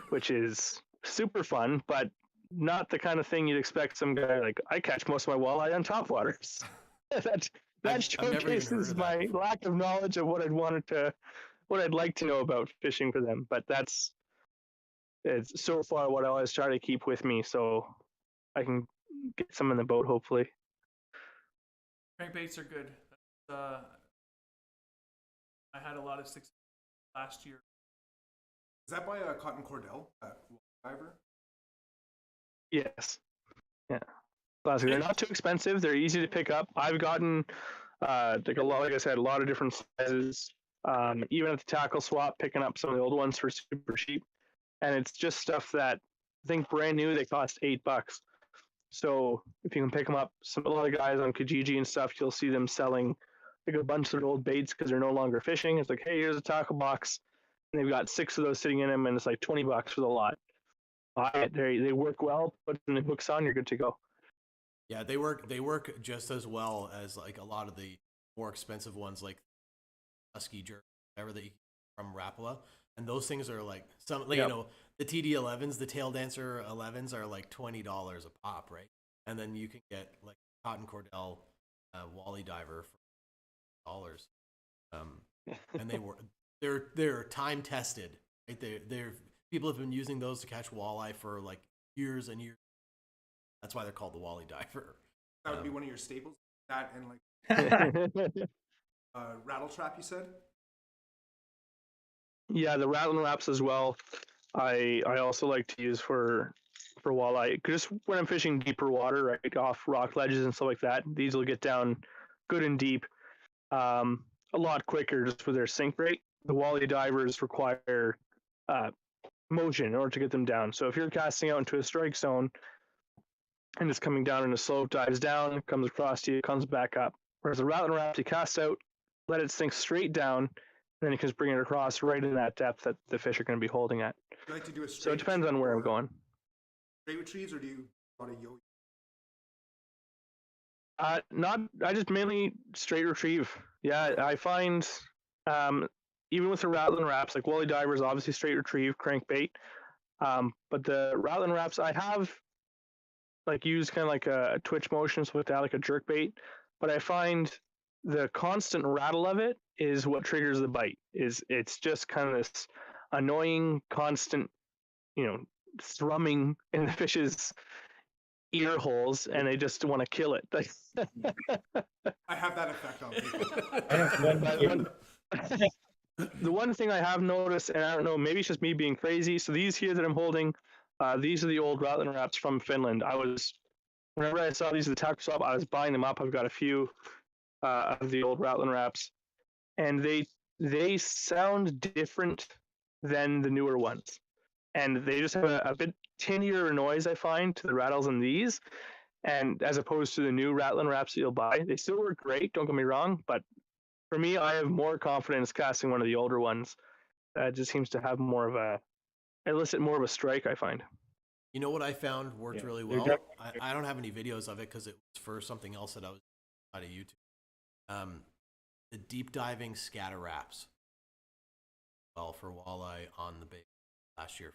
which is super fun, but not the kind of thing you'd expect some guy like. I catch most of my walleye on topwaters. that I've never even heard showcases of my that. lack of knowledge of what I'd like to know about fishing for them. But it's so far what I always try to keep with me, so I can get some in the boat hopefully. Crankbaits are good. I had a lot of success last year. Is that by Cotton Cordell, that diver? Yes. Yeah. Classic. They're not too expensive. They're easy to pick up. I've gotten like I said, a lot of different sizes. Even at the tackle swap, picking up some of the old ones for super cheap. And it's just stuff that I think brand new they cost $8. So if you can pick them up, a lot of guys on Kijiji and stuff, you'll see them selling like a bunch of old baits because they're no longer fishing. It's like, hey, here's a tackle box, and they've got 6 of those sitting in them, and it's like $20 for the lot. They work well. Put the hooks on, you're good to go. Yeah, they work just as well as like a lot of the more expensive ones, like Husky Jerk, whatever that you from Rapala. And those things are like the TD11s, the Tail Dancer 11s are like $20 a pop, right? And then you can get like Cotton Cordell Wally Diver for $dollars. And they're time tested, right? They're people have been using those to catch walleye for like years and years. That's why they're called the Wally Diver. That would be one of your staples. That and like rattle trap, you said? Yeah, the rattling wraps as well. I also like to use for walleye. Just when I'm fishing deeper water, right, off rock ledges and stuff like that, these will get down good and deep, a lot quicker just for their sink rate. The walleye divers require motion in order to get them down. So if you're casting out into a strike zone and it's coming down in a slope, dives down, comes across to you, comes back up. Whereas the rattling wrap, you cast out, let it sink straight down, then you can just bring it across right in that depth that the fish are going to be holding at. You like to do a straight So it depends on where I'm going. Straight retrieves, or do you want to yo? I just mainly straight retrieve. Yeah, I find even with the rattling wraps, like wally divers, obviously straight retrieve crankbait. But the rattling wraps, I have like used kind of like a twitch motions with that, like a jerk bait. But I find the constant rattle of it is what triggers the bite. It's just kind of this annoying, constant, thrumming in the fish's ear holes, and they just want to kill it. I have that effect on people. The one thing I have noticed, and I don't know, maybe it's just me being crazy. So these here that I'm holding, these are the old rattling wraps from Finland. Whenever I saw these at the tackle shop, I was buying them up. I've got a few of the old rattling wraps, and they sound different than the newer ones, and they just have a bit tinier noise, I find, to the rattles in these, and as opposed to the new rattling wraps that you'll buy. They still work great, don't get me wrong, but for me, I have more confidence casting one of the older ones. That just seems to have elicit more of a strike, I find. You know what I found worked really well? I don't have any videos of it because it was for something else that I was out of YouTube. The deep diving scatter wraps. Well, for walleye on the bait last year,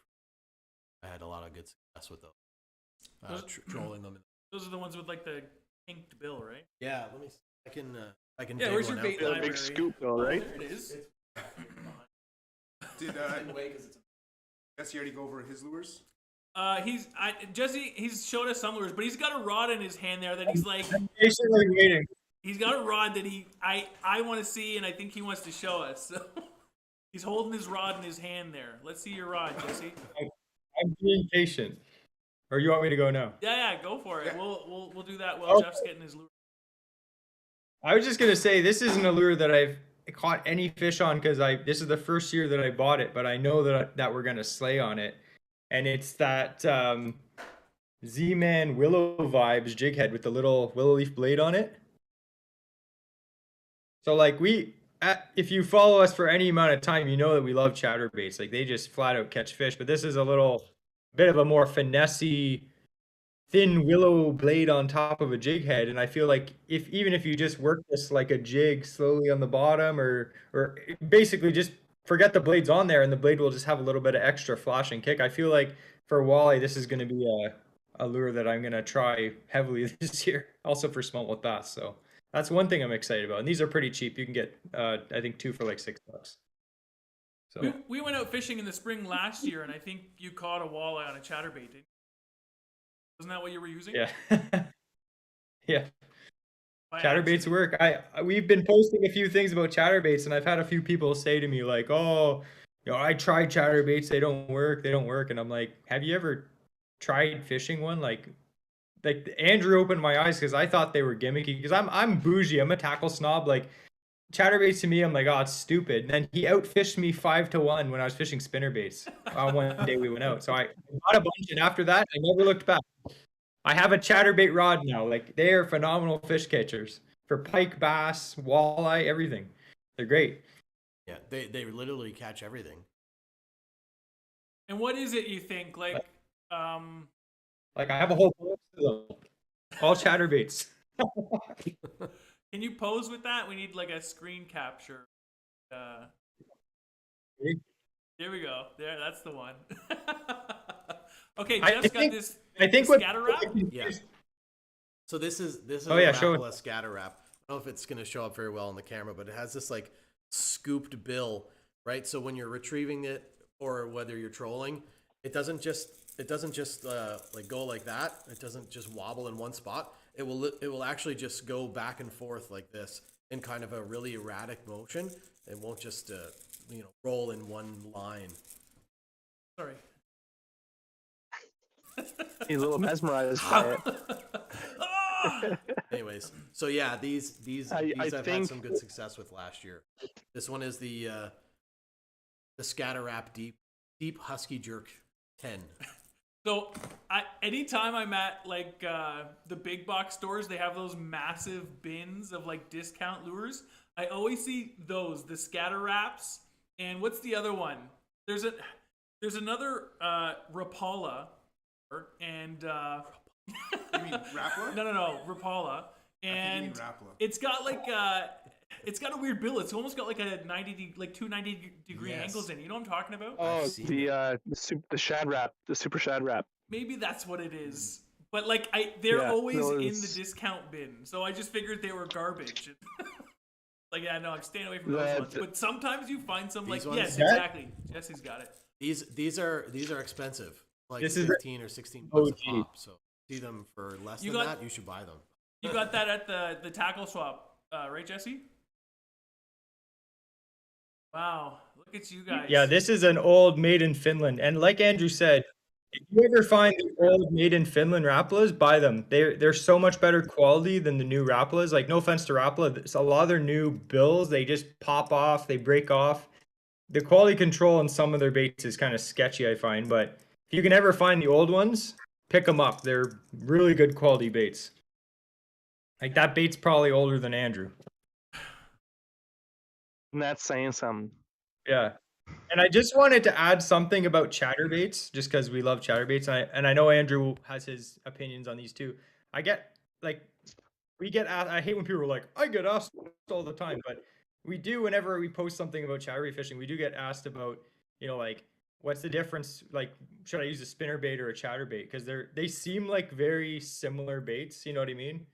I had a lot of good success with those. Trolling them. Those are the ones with like the kinked bill, right? Yeah, let me. I can I can. Yeah, dig where's one your out. bait Got a library? big scoop though, right? There it is. Did Jesse already go over his lures? Jesse. He's showed us some lures, but he's got a rod in his hand there that he's like. I'm patiently waiting. He's got a rod that I want to see, and I think he wants to show us. So he's holding his rod in his hand there. Let's see your rod, Jesse. I'm being patient. Or you want me to go now? Yeah, go for it. We'll do that while Okay. Jeff's getting his lure. I was just gonna say this isn't a lure that I've caught any fish on because this is the first year that I bought it, but I know that we're gonna slay on it, and it's that Z-Man Willow Vibes jig head with the little willow leaf blade on it. So like if you follow us for any amount of time, you know that we love chatterbaits. Like they just flat out catch fish, but this is a little bit of a more finessey, thin willow blade on top of a jig head, and I feel like even if you just work this like a jig slowly on the bottom, or basically just forget the blades on there, and the blade will just have a little bit of extra flash and kick. I feel like for walleye, this is going to be a lure that I'm going to try heavily this year. Also for smallmouth bass, so that's one thing I'm excited about. And these are pretty cheap. You can get I think 2 for like $6. So We went out fishing in the spring last year, and I think you caught a walleye on a chatterbait. Wasn't that what you were using? yeah. Yeah. By Chatterbaits accident. work. We've been posting a few things about chatterbaits, and I've had a few people say to me like, "Oh, I tried chatterbaits, they don't work, and I'm like, "Have you ever tried fishing one?" Like Andrew opened my eyes because I thought they were gimmicky. Because I'm bougie, I'm a tackle snob. Like chatterbaits to me, I'm like, oh, it's stupid. And then he outfished me 5-1 when I was fishing spinnerbaits. One day we went out, so I bought a bunch, and after that, I never looked back. I have a chatterbait rod now. Like they are phenomenal fish catchers for pike, bass, walleye, everything. They're great. Yeah, they literally catch everything. And what is it you think? Like I have a whole box of them, all chatterbaits. can you pose with that? We need like a screen capture. There we go. There, that's the one. Okay, Jeff's got this. I think what scatter wrap. Yeah. So this is Oh, a yeah, show it. Rapala scatter wrap. I don't know if it's going to show up very well on the camera, but it has this like scooped bill, right? So when you're retrieving it or whether you're trolling, it doesn't just like go like that. It doesn't just wobble in one spot. It will actually just go back and forth like this in kind of a really erratic motion. It won't just roll in one line. Sorry. He's a little mesmerized by it. Anyways, so yeah, these I've had think some good success with last year. This one is the Scatter Wrap Deep Husky Jerk 10. So anytime I'm at like the big box stores, they have those massive bins of like discount lures. I always see those, the scatter wraps, and what's the other one? There's another Rapala, and You mean Rapala? no, Rapala, and you mean Rapala. it's got like it's got a weird bill. It's almost got like two 90-degree Yes. angles in it. You know what I'm talking about? Oh, seen the shad wrap, the super shad wrap. Maybe that's what it is. But like they're Yeah, always in the those- discount bin, so I just figured they were garbage. Like I'm staying away from those The- ones. But sometimes you find some like These ones? yes, Yeah. exactly. Jesse's got it. These are expensive, like This is 15 or 16 bucks a OG. pop. So see them for less You than got- that, you should buy them. You got that at the tackle swap, right, Jesse? Wow, look at you guys. Yeah, this is an old made in Finland, and like Andrew said, if you ever find the old made in Finland Rapalas, buy them. They're so much better quality than the new Rapalas. Like no offense to Rapala, a lot of their new bills they just pop off, they break off. The quality control on some of their baits is kind of sketchy, I find. But if you can ever find the old ones, pick them up. They're really good quality baits. Like that bait's probably older than Andrew. And that's saying something. Yeah. And I just wanted to add something about chatterbaits, just because we love chatterbaits. And I know Andrew has his opinions on these too. I get we get asked, I hate when people are like, I get asked all the time, but we do whenever we post something about chatterbait fishing, we do get asked about, like, what's the difference? Like, should I use a spinnerbait or a chatterbait? Because they seem like very similar baits, you know what I mean?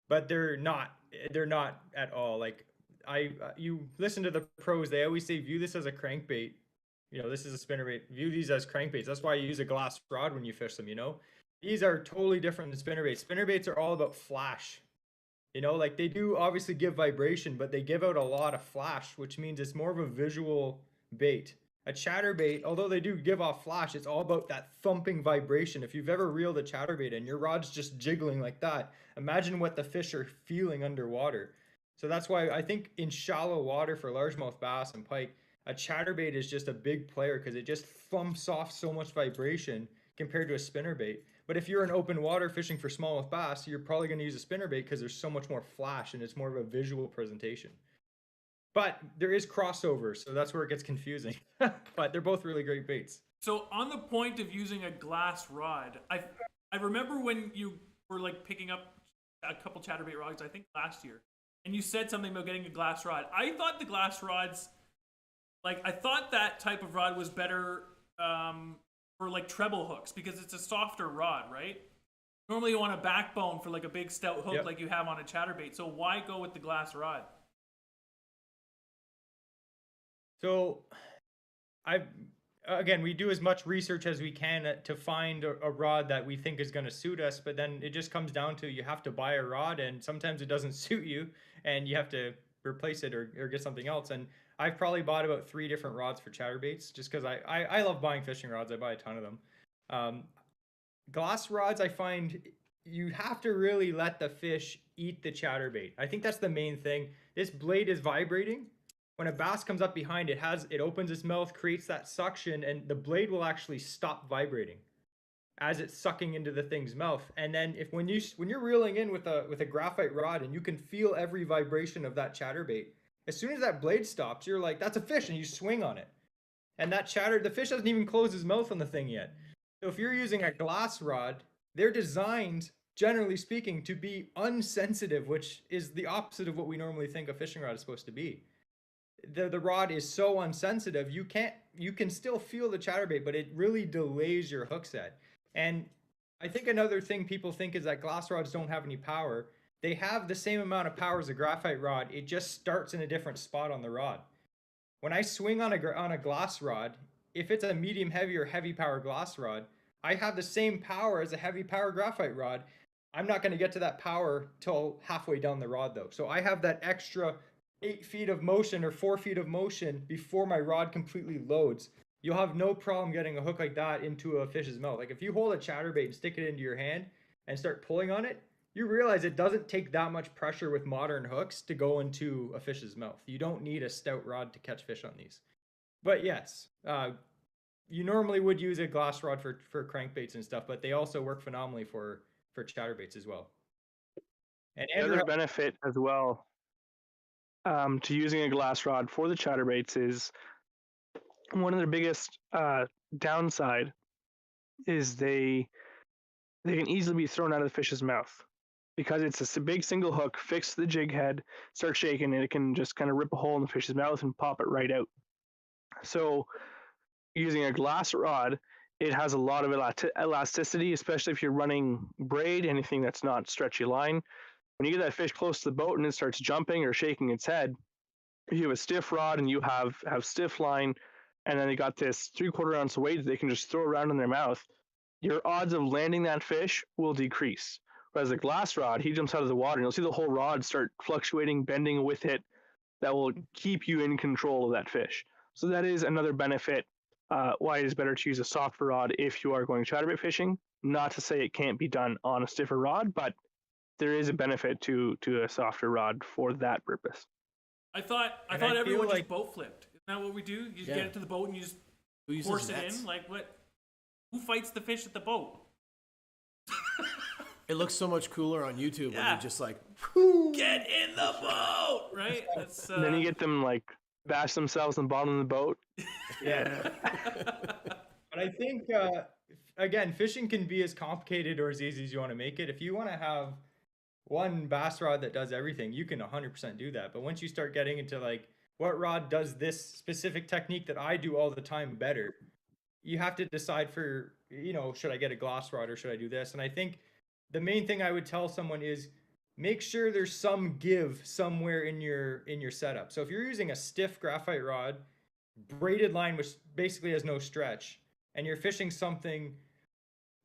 But they're not. they're not at all. Like you listen to the pros, they always say view this as a crankbait. This is a spinnerbait. View these as crankbaits. That's why you use a glass rod when you fish them. These are totally different than spinnerbaits. Spinnerbaits are all about flash. Like they do obviously give vibration, but they give out a lot of flash, which means it's more of a visual bait. A chatterbait, although they do give off flash, it's all about that thumping vibration. If you've ever reeled a chatterbait and your rod's just jiggling like that, imagine what the fish are feeling underwater. So that's why I think in shallow water for largemouth bass and pike, a chatterbait is just a big player because it just thumps off so much vibration compared to a spinnerbait. But if you're in open water fishing for smallmouth bass, you're probably going to use a spinnerbait because there's so much more flash and it's more of a visual presentation. But there is crossover, so that's where it gets confusing. But they're both really great baits. So on the point of using a glass rod, I remember when you were like picking up a couple chatterbait rods, I think last year, and you said something about getting a glass rod. I thought the glass rods, I thought that type of rod was better for like treble hooks because it's a softer rod, right? Normally you want a backbone for like a big stout hook like you have on a chatterbait. So why go with the glass rod? So we do as much research as we can to find a rod that we think is going to suit us, but then it just comes down to you have to buy a rod and sometimes it doesn't suit you and you have to replace it or get something else. And I've probably bought about 3 different rods for chatterbaits just because I love buying fishing rods. I buy a ton of them. Glass rods, I find you have to really let the fish eat the chatterbait. I think that's the main thing. This blade is vibrating. When a bass comes up behind it, it opens its mouth, creates that suction, and the blade will actually stop vibrating as it's sucking into the thing's mouth. And then when you're reeling in with a graphite rod and you can feel every vibration of that chatterbait, as soon as that blade stops, you're like, that's a fish, and you swing on it. And the fish doesn't even close his mouth on the thing yet. So if you're using a glass rod, they're designed, generally speaking, to be unsensitive, which is the opposite of what we normally think a fishing rod is supposed to be. The rod is so unsensitive, you can still feel the chatterbait, but it really delays your hook set. And I think another thing people think is that glass rods don't have any power. They have the same amount of power as a graphite rod. It just starts in a different spot on the rod. When I swing on a glass rod, if it's a medium heavy or heavy power glass rod, I have the same power as a heavy power graphite rod. I'm not going to get to that power till halfway down the rod though. So I have that extra 8 feet of motion or 4 feet of motion before my rod completely loads. You'll have no problem getting a hook like that into a fish's mouth. Like if you hold a chatterbait and stick it into your hand and start pulling on it, you realize it doesn't take that much pressure with modern hooks to go into a fish's mouth. You don't need a stout rod to catch fish on these. But yes, you normally would use a glass rod for crankbaits and stuff, but they also work phenomenally for chatterbaits as well. And the other benefit as well to using a glass rod for the chatterbaits is one of their biggest downside is they can easily be thrown out of the fish's mouth because it's a big single hook fixed to the jig head, start shaking, and it can just kind of rip a hole in the fish's mouth and pop it right out. So using a glass rod, it has a lot of elasticity, especially if you're running braid, anything that's not stretchy line. When you get that fish close to the boat and it starts jumping or shaking its head, if you have a stiff rod and you have stiff line, and then they got this 3/4 ounce weight that they can just throw around in their mouth, your odds of landing that fish will decrease. Whereas a glass rod, he jumps out of the water and you'll see the whole rod start fluctuating, bending with it. That will keep you in control of that fish. So that is another benefit why it is better to use a softer rod if you are going chatterbait fishing. Not to say it can't be done on a stiffer rod, but there is a benefit to a softer rod for that purpose. I thought everyone just boat flipped. Isn't that what we do? You just get it to the boat and you just force it in. Like what? Who fights the fish at the boat? It looks so much cooler on YouTube when you're just like, get in the boat, right? That's, then you get them like bash themselves on the bottom of the boat. Yeah. But I think, again, fishing can be as complicated or as easy as you want to make it. If you want to have one bass rod that does everything, you can 100% do that. But once you start getting into like, what rod does this specific technique that I do all the time better, you have to decide should I get a glass rod or should I do this? And I think the main thing I would tell someone is make sure there's some give somewhere in your setup. So if you're using a stiff graphite rod, braided line which basically has no stretch, and you're fishing something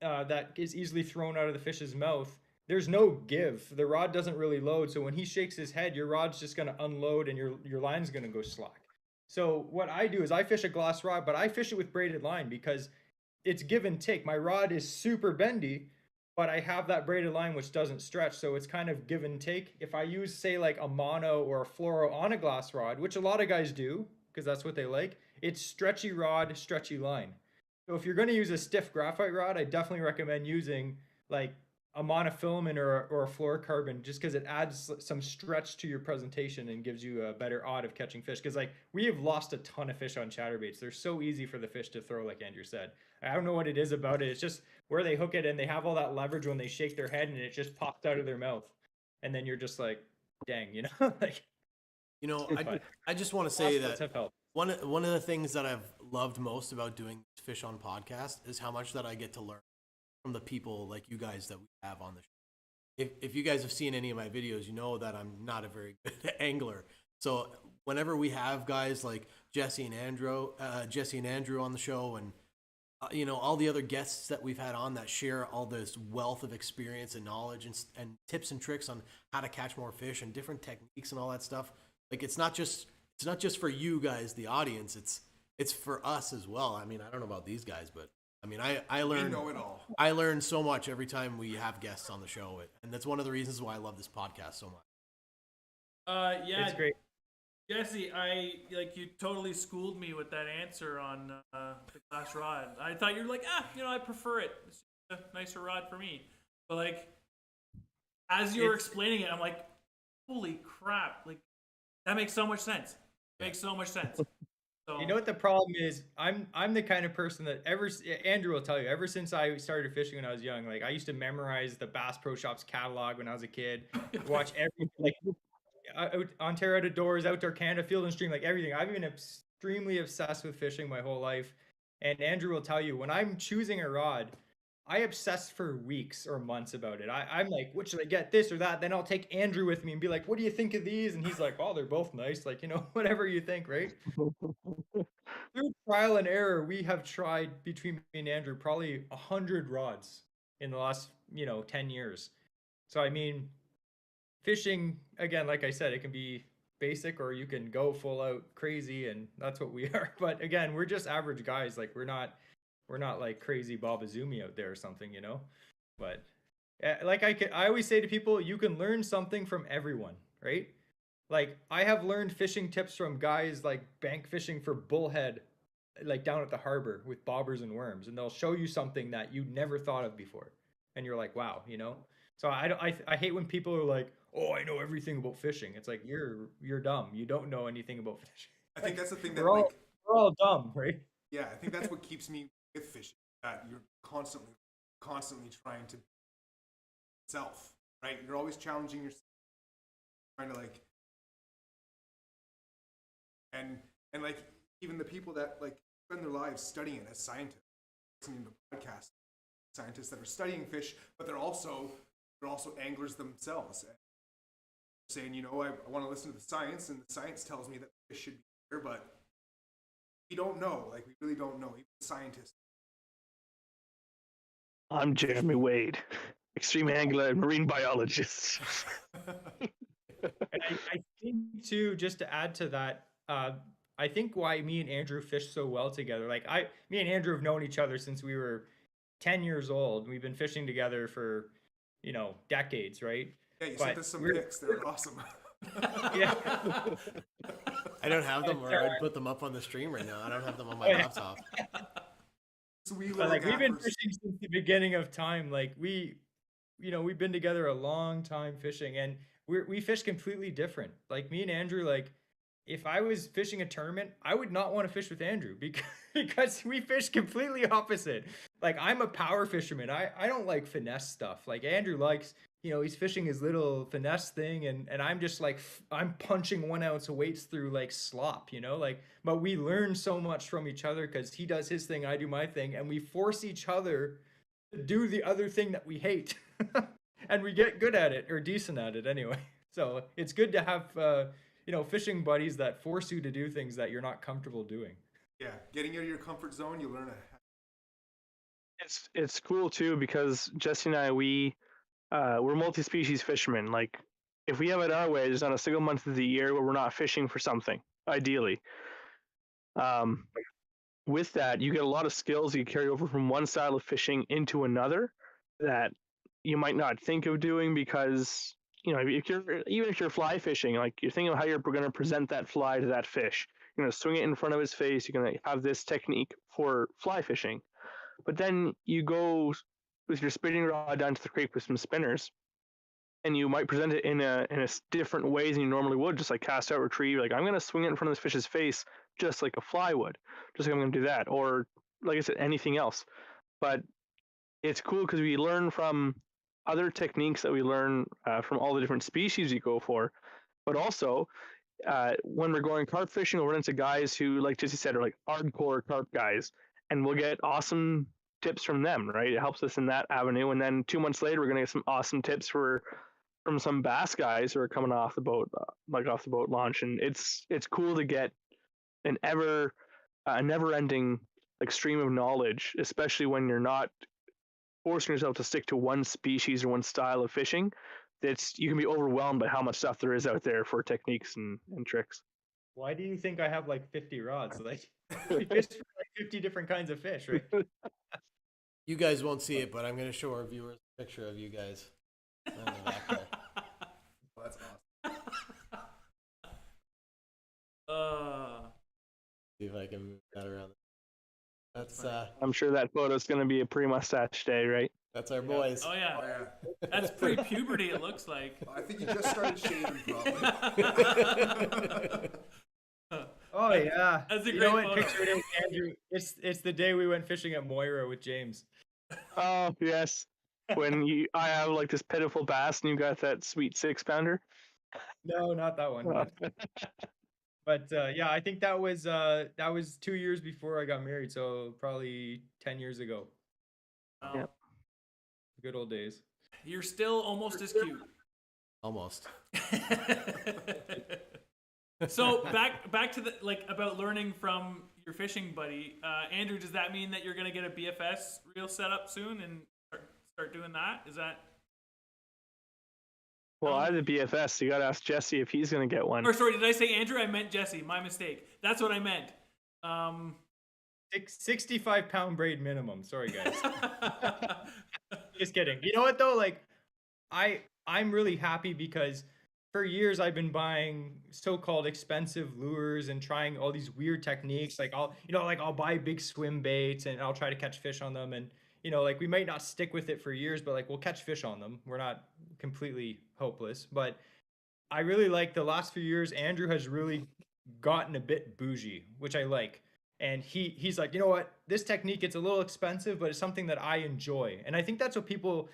that is easily thrown out of the fish's mouth, there's no give. The rod doesn't really load, so when he shakes his head, your rod's just going to unload and your line's going to go slack. So what I do is I fish a glass rod, but I fish it with braided line because it's give and take. My rod is super bendy, but I have that braided line which doesn't stretch, so it's kind of give and take. If I use, say, like a mono or a fluoro on a glass rod, which a lot of guys do because that's what they like, it's stretchy rod, stretchy line. So if you're going to use a stiff graphite rod, I definitely recommend using like a monofilament or a fluorocarbon, just because it adds some stretch to your presentation and gives you a better odd of catching fish. Because like we have lost a ton of fish on chatterbaits. They're so easy for the fish to throw, like Andrew said. I don't know what it is about it. It's just where they hook it and they have all that leverage when they shake their head and it just pops out of their mouth. And then you're just like, dang, you know, like. You know, I just want to say that one of the things that I've loved most about doing Fish On podcast is how much that I get to learn from the people like you guys that we have on the show. If you guys have seen any of my videos, you know that I'm not a very good angler. So whenever we have guys like Jesse and Andrew on the show, and you know, all the other guests that we've had on that share all this wealth of experience and knowledge and tips and tricks on how to catch more fish and different techniques and all that stuff. Like it's not just for you guys, the audience. It's for us as well. I mean, I don't know about these guys, but I mean, I learn. We know it all. I learn so much every time we have guests on the show, and that's one of the reasons why I love this podcast so much. Yeah, it's great. Jesse, you totally schooled me with that answer on the glass rod. I thought you were like, I prefer it. It's a nicer rod for me. But like, as you were explaining it, I'm like, holy crap! Like, that makes so much sense. Makes so much sense. So, you know what the problem is? I'm the kind of person that Andrew will tell you, ever since I started fishing when I was young, like I used to memorize the Bass Pro Shops catalog when I was a kid, watch everything, like Ontario Out of Doors, Outdoor Canada, Field and Stream, like everything. I've been extremely obsessed with fishing my whole life. And Andrew will tell you, when I'm choosing a rod, I obsess for weeks or months about it. I'm like, what should I get, this or that? Then I'll take Andrew with me and be like, what do you think of these? And he's like, oh, they're both nice. Like, you know, whatever you think, right? Through trial and error, we have tried between me and Andrew probably 100 rods in the last, 10 years. So, I mean, fishing, again, like I said, it can be basic or you can go full out crazy, and that's what we are. But again, we're just average guys. Like, we're not like crazy Bob Azumi out there or something, but like I always say to people, you can learn something from everyone, right? Like I have learned fishing tips from guys like bank fishing for bullhead, like down at the harbor with bobbers and worms, and they'll show you something that you never thought of before. And you're like, wow, So I hate when people are like, oh, I know everything about fishing. It's like, you're dumb. You don't know anything about fishing. I think that's the thing that we're all dumb, right? Yeah, I think that's what keeps me with fishing, that you're constantly trying to self, right? You're always challenging yourself, trying to like, and like even the people that like spend their lives studying as scientists, listening to podcasts, scientists that are studying fish, but they're also anglers themselves, and saying, I want to listen to the science, and the science tells me that fish should be here, but we don't know. Like, we really don't know. Even scientists. I'm Jeremy Wade, extreme angler and marine biologist. I think too, just to add to that, I think why me and Andrew fish so well together. Like me and Andrew have known each other since we were 10 years old. We've been fishing together for, decades, right? Yeah, you sent us some pics. They're awesome. Yeah. I don't have them, or I'd put them up on the stream right now. I don't have them on my laptop. Sweet but like we've been gappers. fishing since the beginning of time. Like we've been together a long time fishing, and we fish completely different. Like me and Andrew, like if I was fishing a tournament, I would not want to fish with Andrew because we fish completely opposite. Like I'm a power fisherman. I don't like finesse stuff. Like Andrew likes, he's fishing his little finesse thing, and I'm just like, I'm punching 1 ounce of weights through like slop, but we learn so much from each other because he does his thing, I do my thing, and we force each other to do the other thing that we hate. and we get good at it, or decent at it anyway. So it's good to have fishing buddies that force you to do things that you're not comfortable doing. Yeah, getting out of your comfort zone, you learn It's cool too because Jesse and I we're multi-species fishermen. Like if we have it our way, there's not a single month of the year where we're not fishing for something. Ideally, with that, you get a lot of skills you carry over from one style of fishing into another that you might not think of doing because if you're fly fishing, like you're thinking of how you're going to present that fly to that fish. You're going to swing it in front of his face. You're going to have this technique for fly fishing, but then you go with your spinning rod down to the creek with some spinners, and you might present it in a different ways than you normally would, just like cast out, retrieve. Like I'm going to swing it in front of this fish's face just like a fly would, just like I'm going to do that, or like I said, anything else. But it's cool because we learn from other techniques that we learn from all the different species you go for, but also when we're going carp fishing, we'll run into guys who, like Jesse said, are like hardcore carp guys, and we'll get awesome tips from them, right? It helps us in that avenue. And then 2 months later, we're gonna get some awesome tips from some bass guys who are coming off the boat, off the boat launch. And it's cool to get an never-ending like stream of knowledge, especially when you're not forcing yourself to stick to one species or one style of fishing. You can be overwhelmed by how much stuff there is out there for techniques and tricks. Why do you think I have like 50 rods? Like we fish for like 50 different kinds of fish, right? You guys won't see it, but I'm going to show our viewers a picture of you guys on the back there. well, that's awesome. See if I can move that around. That's I'm sure that photo is going to be a pre-mustache day, right? That's our boys. Oh yeah. Oh, yeah. That's pre-puberty. It looks like. I think you just started shaving, probably. Oh yeah. That's a You great know what photo. picture it is, Andrew? It's the day we went fishing at Moira with James. Oh yes, when I have like this pitiful bass and you got that sweet 6-pounder. No, not that one. But yeah, I think that was 2 years before I got married, so probably 10 years ago. Oh. Yep. Good old days. You're still almost as cute. Almost. So back to the about learning from your fishing buddy, Andrew. Does that mean that you're gonna get a BFS reel set up soon and start doing that? Is that? Well, I have the BFS. So you got to ask Jesse if he's going to get one. Or sorry, did I say Andrew? I meant Jesse. My mistake. That's what I meant. 65-pound braid minimum. Sorry, guys. Just kidding. You know what though? Like, I'm really happy because for years I've been buying so-called expensive lures and trying all these weird techniques. Like I'll buy big swim baits and I'll try to catch fish on them. And like we might not stick with it for years, but like we'll catch fish on them. We're not completely hopeless. But I really like the last few years. Andrew has really gotten a bit bougie, which I like. And he's like, you know what? This technique, it's a little expensive, but it's something that I enjoy. And I think that's what people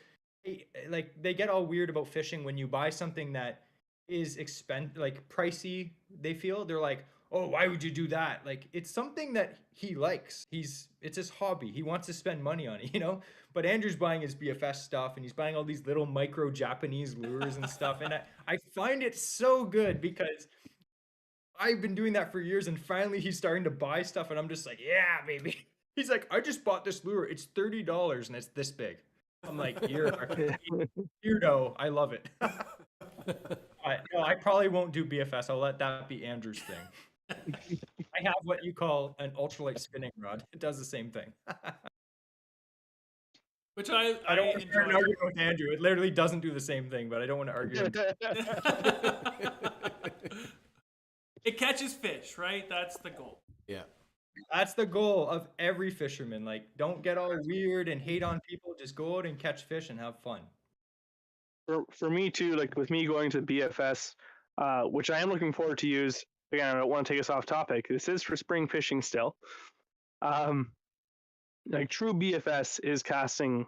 like. They get all weird about fishing when you buy something that is pricey. They feel they're like, oh, why would you do that? Like it's something that he likes. It's his hobby. He wants to spend money on it, But Andrew's buying his BFS stuff and he's buying all these little micro Japanese lures and stuff. And I find it so good because I've been doing that for years and finally he's starting to buy stuff and I'm just like, yeah, baby. He's like, I just bought this lure. It's $30 and it's this big. I'm like, you're a weirdo. I love it. No, I probably won't do BFS. I'll let that be Andrew's thing. I have what you call an ultralight spinning rod. It does the same thing. Which I don't want to start an argument with Andrew. It literally doesn't do the same thing, but I don't want to argue. It catches fish, right? That's the goal. Yeah. That's the goal of every fisherman. Like, don't get all weird and hate on people. Just go out and catch fish and have fun. For me too, like with me going to BFS, which I am looking forward to use. Again, I don't want to take us off topic. This is for spring fishing still. Like true BFS is casting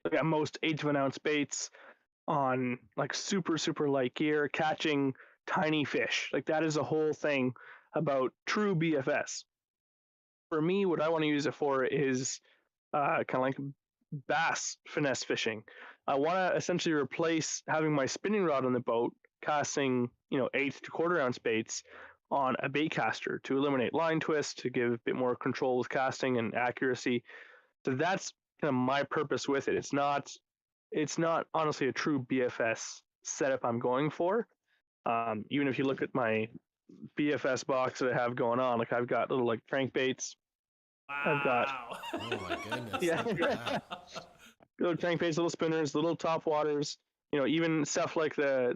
like at most 1/8 of an ounce baits on like super, super light gear, catching tiny fish. Like that is the whole thing about true BFS. For me, what I want to use it for is kind of like bass finesse fishing. I want to essentially replace having my spinning rod on the boat, casting, eighth to quarter ounce baits on a bait caster to eliminate line twist, to give a bit more control with casting and accuracy. So that's kind of my purpose with it. It's not honestly a true BFS setup I'm going for. Even if you look at my BFS box that I have going on, like I've got little like crankbaits. Wow. I've got Oh my goodness. Yeah. Wow. little crankbaits, little spinners, little top waters. Even stuff like the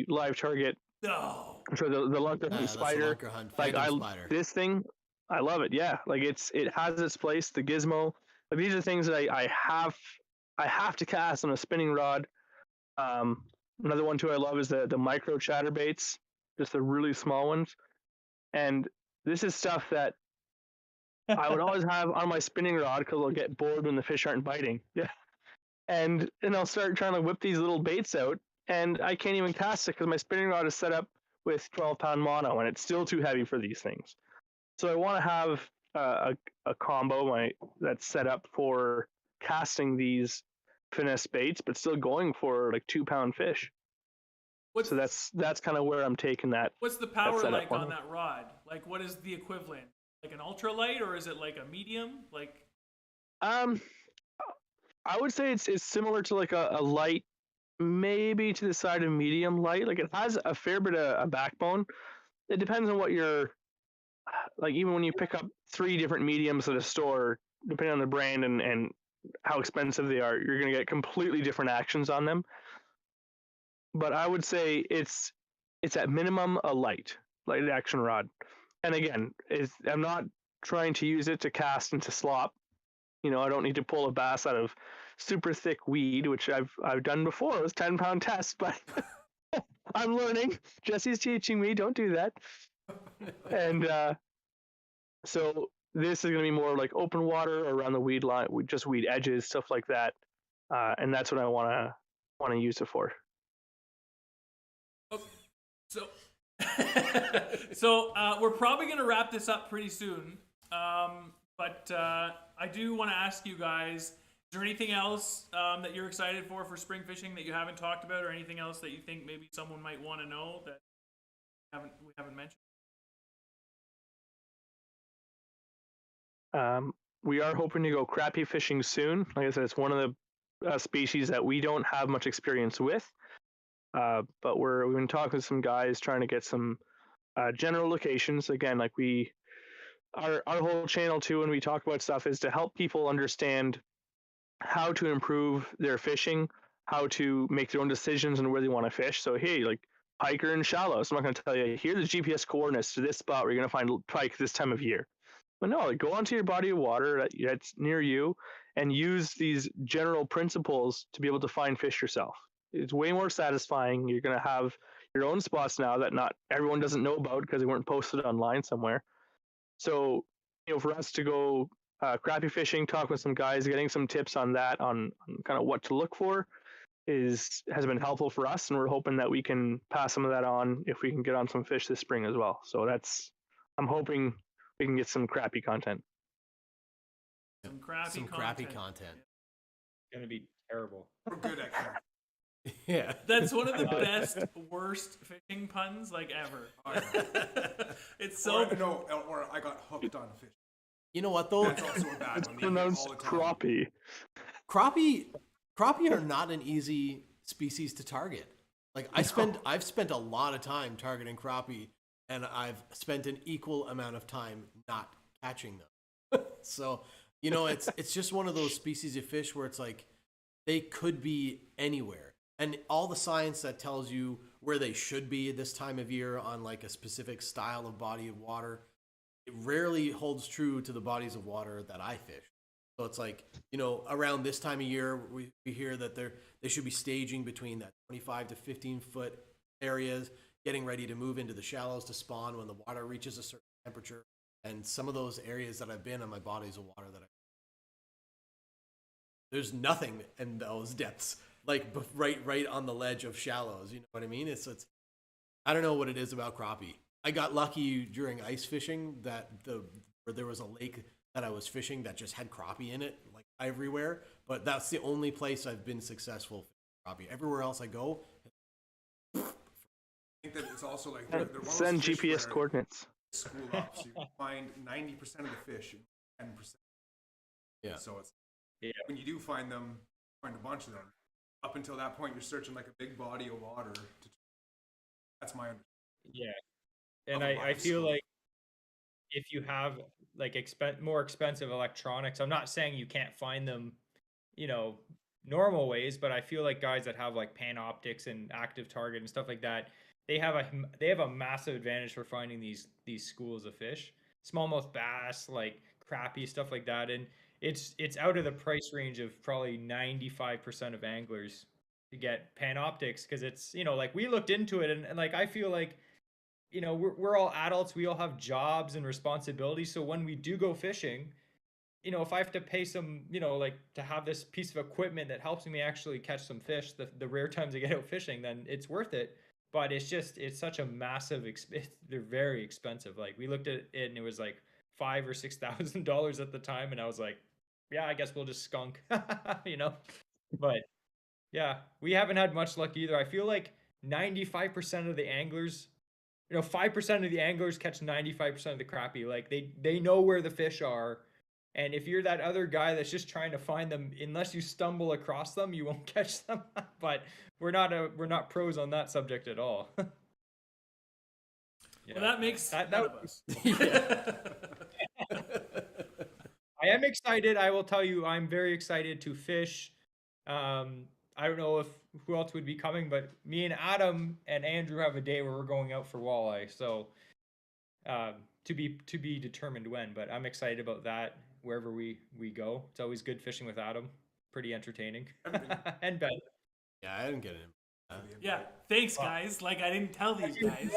live target. No. So the lunker hunt That's the spider. lunker hunt, Like phantom spider. this thing, I love it. Yeah, like it has its place. The gizmo. Like these are things that I have to cast on a spinning rod. Another one too I love is the micro chatterbaits, just the really small ones. And this is stuff that I would always have on my spinning rod because I'll get bored when the fish aren't biting. Yeah. And I'll start trying to whip these little baits out, and I can't even cast it because my spinning rod is set up with 12-pound mono, and it's still too heavy for these things. So I want to have a combo that's set up for casting these finesse baits, but still going for like 2-pound fish. So that's kind of where I'm taking that. What's the power setup like on on it. that rod? Like, what is the equivalent? Like an ultralight, or is it like a medium? Like, I would say it's similar to like a light, maybe to the side of medium light. Like it has a fair bit of a backbone. It depends on what you're like. Even when you pick up 3 different mediums at a store, depending on the brand and how expensive they are, you're going to get completely different actions on them. But I would say it's at minimum a light action rod. And again, I'm not trying to use it to cast into slop. I don't need to pull a bass out of super thick weed, which I've done before. It was 10-pound test, but I'm learning. Jesse's teaching me, don't do that. And so this is going to be more like open water around the weed line, just weed edges, stuff like that. And that's what I want to use it for. so, so we're probably gonna wrap this up pretty soon. But I do want to ask you guys: is there anything else that you're excited for spring fishing that you haven't talked about, or anything else that you think maybe someone might want to know that we haven't mentioned? We are hoping to go crappie fishing soon. Like I said, it's one of the species that we don't have much experience with. But we've been talking with some guys trying to get some general locations. Again, like our whole channel too, when we talk about stuff, is to help people understand how to improve their fishing, how to make their own decisions on where they want to fish. So hey, like pike are in shallows. I'm not going to tell you, here are the GPS coordinates to this spot where you're going to find pike this time of year. But no, like go onto your body of water that's near you and use these general principles to be able to find fish yourself. It's way more satisfying. You're going to have your own spots now that not everyone doesn't know about because they weren't posted online somewhere. So, for us to go crappie fishing, talk with some guys, getting some tips on that, on kind of what to look for, has been helpful for us, and we're hoping that we can pass some of that on if we can get on some fish this spring as well. So I'm hoping we can get some crappie content. Some crappy content. It's gonna be terrible. We're good at that. Yeah. That's one of the best, worst fishing puns ever. Oh, yeah. It's so. Or I got hooked on fish. You know what though? That's also a bad It's one. pronounced crappie. Crappie are not an easy species to target. Like I've spent a lot of time targeting crappie, and I've spent an equal amount of time not catching them. So it's just one of those species of fish where it's like they could be anywhere. And all the science that tells you where they should be this time of year on like a specific style of body of water, it rarely holds true to the bodies of water that I fish. So it's like, around this time of year, we hear that they should be staging between that 25 to 15 foot areas, getting ready to move into the shallows to spawn when the water reaches a certain temperature. And some of those areas that I've been on my bodies of water there's nothing in those depths. Like right on the ledge of shallows, you know what I mean? It's I don't know what it is about crappie. I got lucky during ice fishing that where there was a lake that I was fishing that just had crappie in it, like everywhere. But that's the only place I've been successful fishing crappie. Everywhere else I go, I think that it's also like they're one of those Send fish GPS where coordinates. they school up, so you find 90% of the fish in 10%. Yeah. So it's Yeah. when you do find them, find a bunch of them. Up until that point, you're searching like a big body of water. That's my understanding. Yeah. And I Otherwise, feel like if you have like more expensive electronics, I'm not saying you can't find them, normal ways, but I feel like guys that have like Panoptics and Active Target and stuff like that, they have a massive advantage for finding these schools of fish, smallmouth bass, like crappie, stuff like that, and it's out of the price range of probably 95% of anglers to get Panoptics, because it's like we looked into it, and like I feel like we're all adults, we all have jobs and responsibilities, so when we do go fishing, if I have to pay some, like to have this piece of equipment that helps me actually catch some fish, the rare times I get out fishing, then it's worth it. But it's such a massive they're very expensive. Like we looked at it and it was like $5,000 or $6,000 at the time, and I was like, yeah, I guess we'll just skunk. But yeah, we haven't had much luck either. I feel like 95% of the anglers, 5% of the anglers catch 95% of the crappie. Like they know where the fish are. And if you're that other guy that's just trying to find them, unless you stumble across them, you won't catch them. But we're not pros on that subject at all. Well, that makes that none of us. I am excited. I will tell you, I'm very excited to fish. I don't know who else would be coming, but me and Adam and Andrew have a day where we're going out for walleye. So to be determined when, but I'm excited about that. Wherever we go, it's always good fishing with Adam. Pretty entertaining. And Ben. Yeah, I didn't get it. Yeah, thanks guys. Like I didn't tell these guys.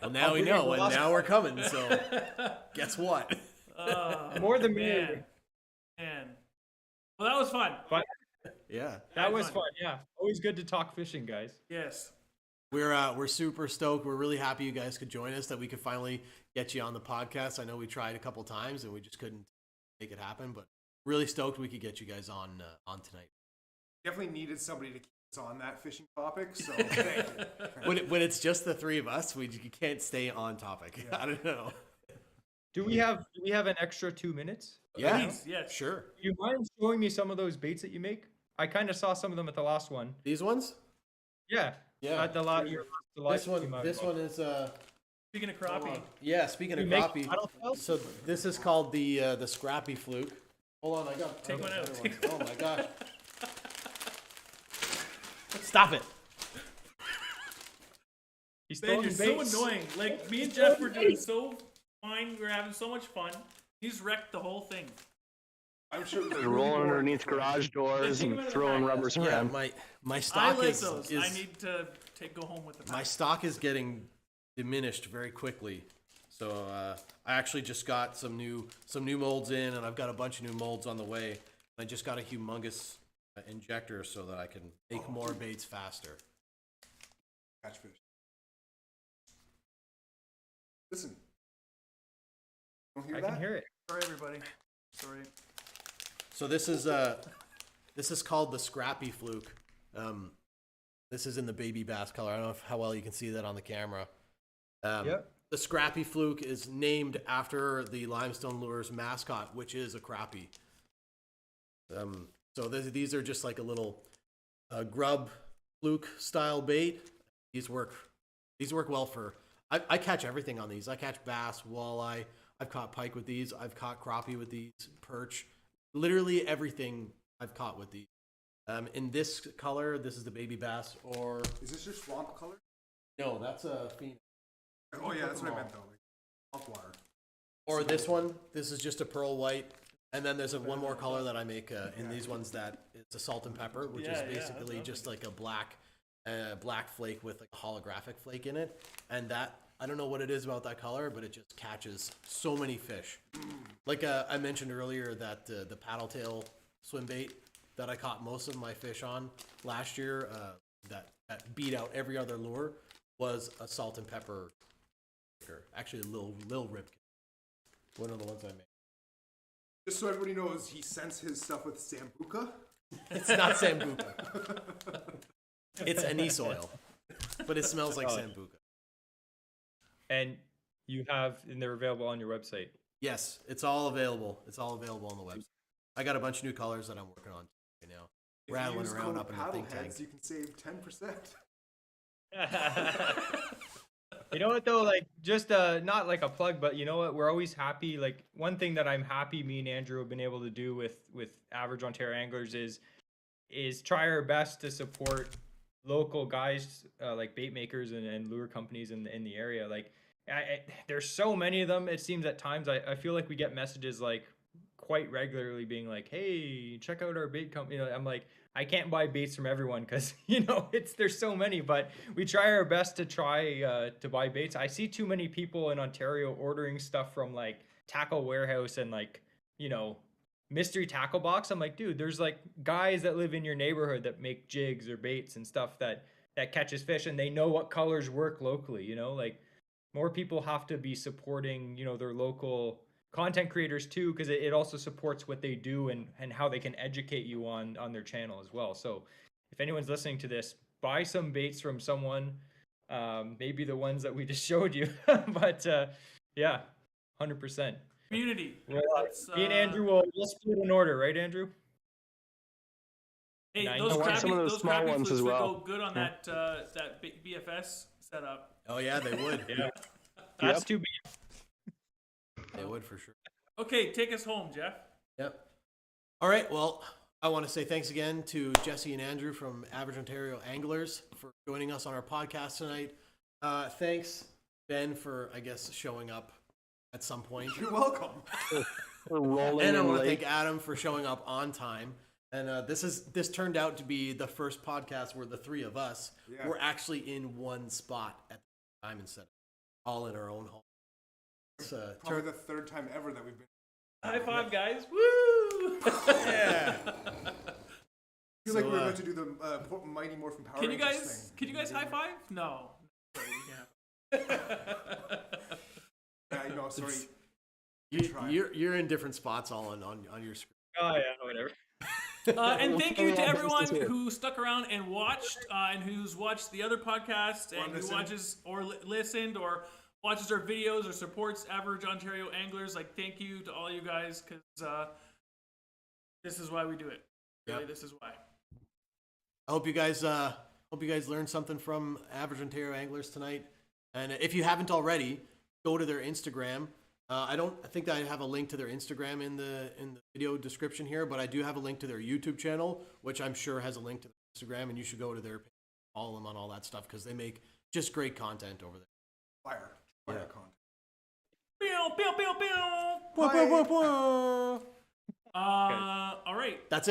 Well, now we know, and now we're coming. So, guess what? More than me. Man. Well, that was fun. But Yeah, that was fun. Yeah, always good to talk fishing, guys. Yes. we're super stoked. We're really happy you guys could join us. That we could finally get you on the podcast. I know we tried a couple times and we just couldn't make it happen, but really stoked we could get you guys on tonight. Definitely needed somebody to keep us on that fishing topic. So thank you. When it's just the three of us, you can't stay on topic. Yeah. I don't know. Do we have an extra 2 minutes? Yeah, Please, yes. sure. Do you mind showing me some of those baits that you make? I kind of saw some of them at the last one. These ones? Yeah. Yeah. At the lot. This one is Speaking of crappie. yeah. Speaking of crappie, so this is called the scrappy fluke. Hold on, I got Take one out. Oh my gosh! Stop it! He's Man, throwing you're baits. so annoying. Like me and Jeff were doing so fine. We were having so much fun. He's wrecked the whole thing. I'm sure They're rolling underneath garage doors and throwing rubbers Yeah, around. my I stock like is, those. is I need to go home with the my stock is getting diminished very quickly. So I actually just got some new molds in, and I've got a bunch of new molds on the way. I just got a humongous injector so that I can make more baits faster. catch fish. Listen. Don't hear I that? can hear it. Sorry, everybody. Sorry. So this is called the scrappy fluke. This is in the baby bass color. I don't know how well you can see that on the camera. Yep. The scrappy fluke is named after the Limestone Lures mascot, which is a crappie. So these are just like a little grub fluke style bait. These work well for. I catch everything on these. I catch bass, walleye. I've caught pike with these. I've caught crappie with these, perch. Literally everything I've caught with these. In this color, this is the baby bass, or Is this your swamp color? no, that's a phoenix. Oh yeah, that's what I meant though. Like swamp water. Or this one, this is just a pearl white. And then there's one more color that I make in these ones that it's a salt and pepper, which is basically just like a black flake with like a holographic flake in it. And that, I don't know what it is about that color, but it just catches so many fish. Like I mentioned earlier that the paddle tail swim bait that I caught most of my fish on last year, that beat out every other lure. was a salt and pepper sticker. Actually, a little rib cage. One of the ones I made. Just so everybody knows, he scents his stuff with Sambuca. It's not Sambuca. It's anise oil, but it smells like Sambuca. And they're available on your website. Yes, it's all available. It's all available on the website. I got a bunch of new colors that I'm working on right now. If Rattling you use around code up in the think tank. PaddleHeads, you can save 10%. You know what though, like just not like a plug, but you know what, we're always happy. Like one thing that I'm happy me and Andrew have been able to do with Average Ontario Anglers is try our best to support local guys like bait makers and lure companies in the area. Like there's so many of them. It seems at times I feel like we get messages like quite regularly being like, hey, check out our bait company. I'm like, I can't buy baits from everyone because there's so many, but we try our best to buy baits. I see too many people in Ontario ordering stuff from like Tackle Warehouse and like Mystery Tackle Box. I'm like, dude, there's like guys that live in your neighborhood that make jigs or baits and stuff that catches fish, and they know what colors work locally. Like more people have to be supporting their local content creators too, because it also supports what they do and how they can educate you on their channel as well. So if anyone's listening to this, buy some baits from someone, maybe the ones that we just showed you. But yeah, 100%. Community. Me and Andrew will split an order, right, Andrew? Hey, Nine. those I want crappy, some of those those small crappy ones flutes as would well. go good on that BFS setup. Oh yeah, they would. Yeah, that's too big. They would for sure. Okay, take us home, Jeff. Yep. All right. Well, I want to say thanks again to Jessie and Andrew from Average Ontario Anglers for joining us on our podcast tonight. Thanks, Ben, for, I guess, showing up at some point. You're welcome. Rolling And I in want to late. thank Adam for showing up on time. And this turned out to be the first podcast where the three of us were actually in one spot at the time instead of all in our own home. It's Probably the third time ever that we've been. High five, guys. Woo! yeah. I feel like we're about to do the Mighty Morphin Power Can you Rangers guys thing. can you guys high five? No. Sorry, we can't. Yeah, no, sorry. You're in different spots all on your screen. Oh yeah, whatever. And thank you to everyone who stuck around and watched, and who's watched the other podcasts, and who watches or listened or watches our videos or supports Average Ontario Anglers. Like, thank you to all you guys, because this is why we do it. Really, this is why. I hope you guys learned something from Average Ontario Anglers tonight. And if you haven't already, go to their Instagram. I think that I have a link to their Instagram in the video description here, but I do have a link to their YouTube channel, which I'm sure has a link to their Instagram, and you should go to their page, follow them on all that stuff, because they make just great content over there. Fire content. Pew, pew, pew, pew. Bye. All right. That's it.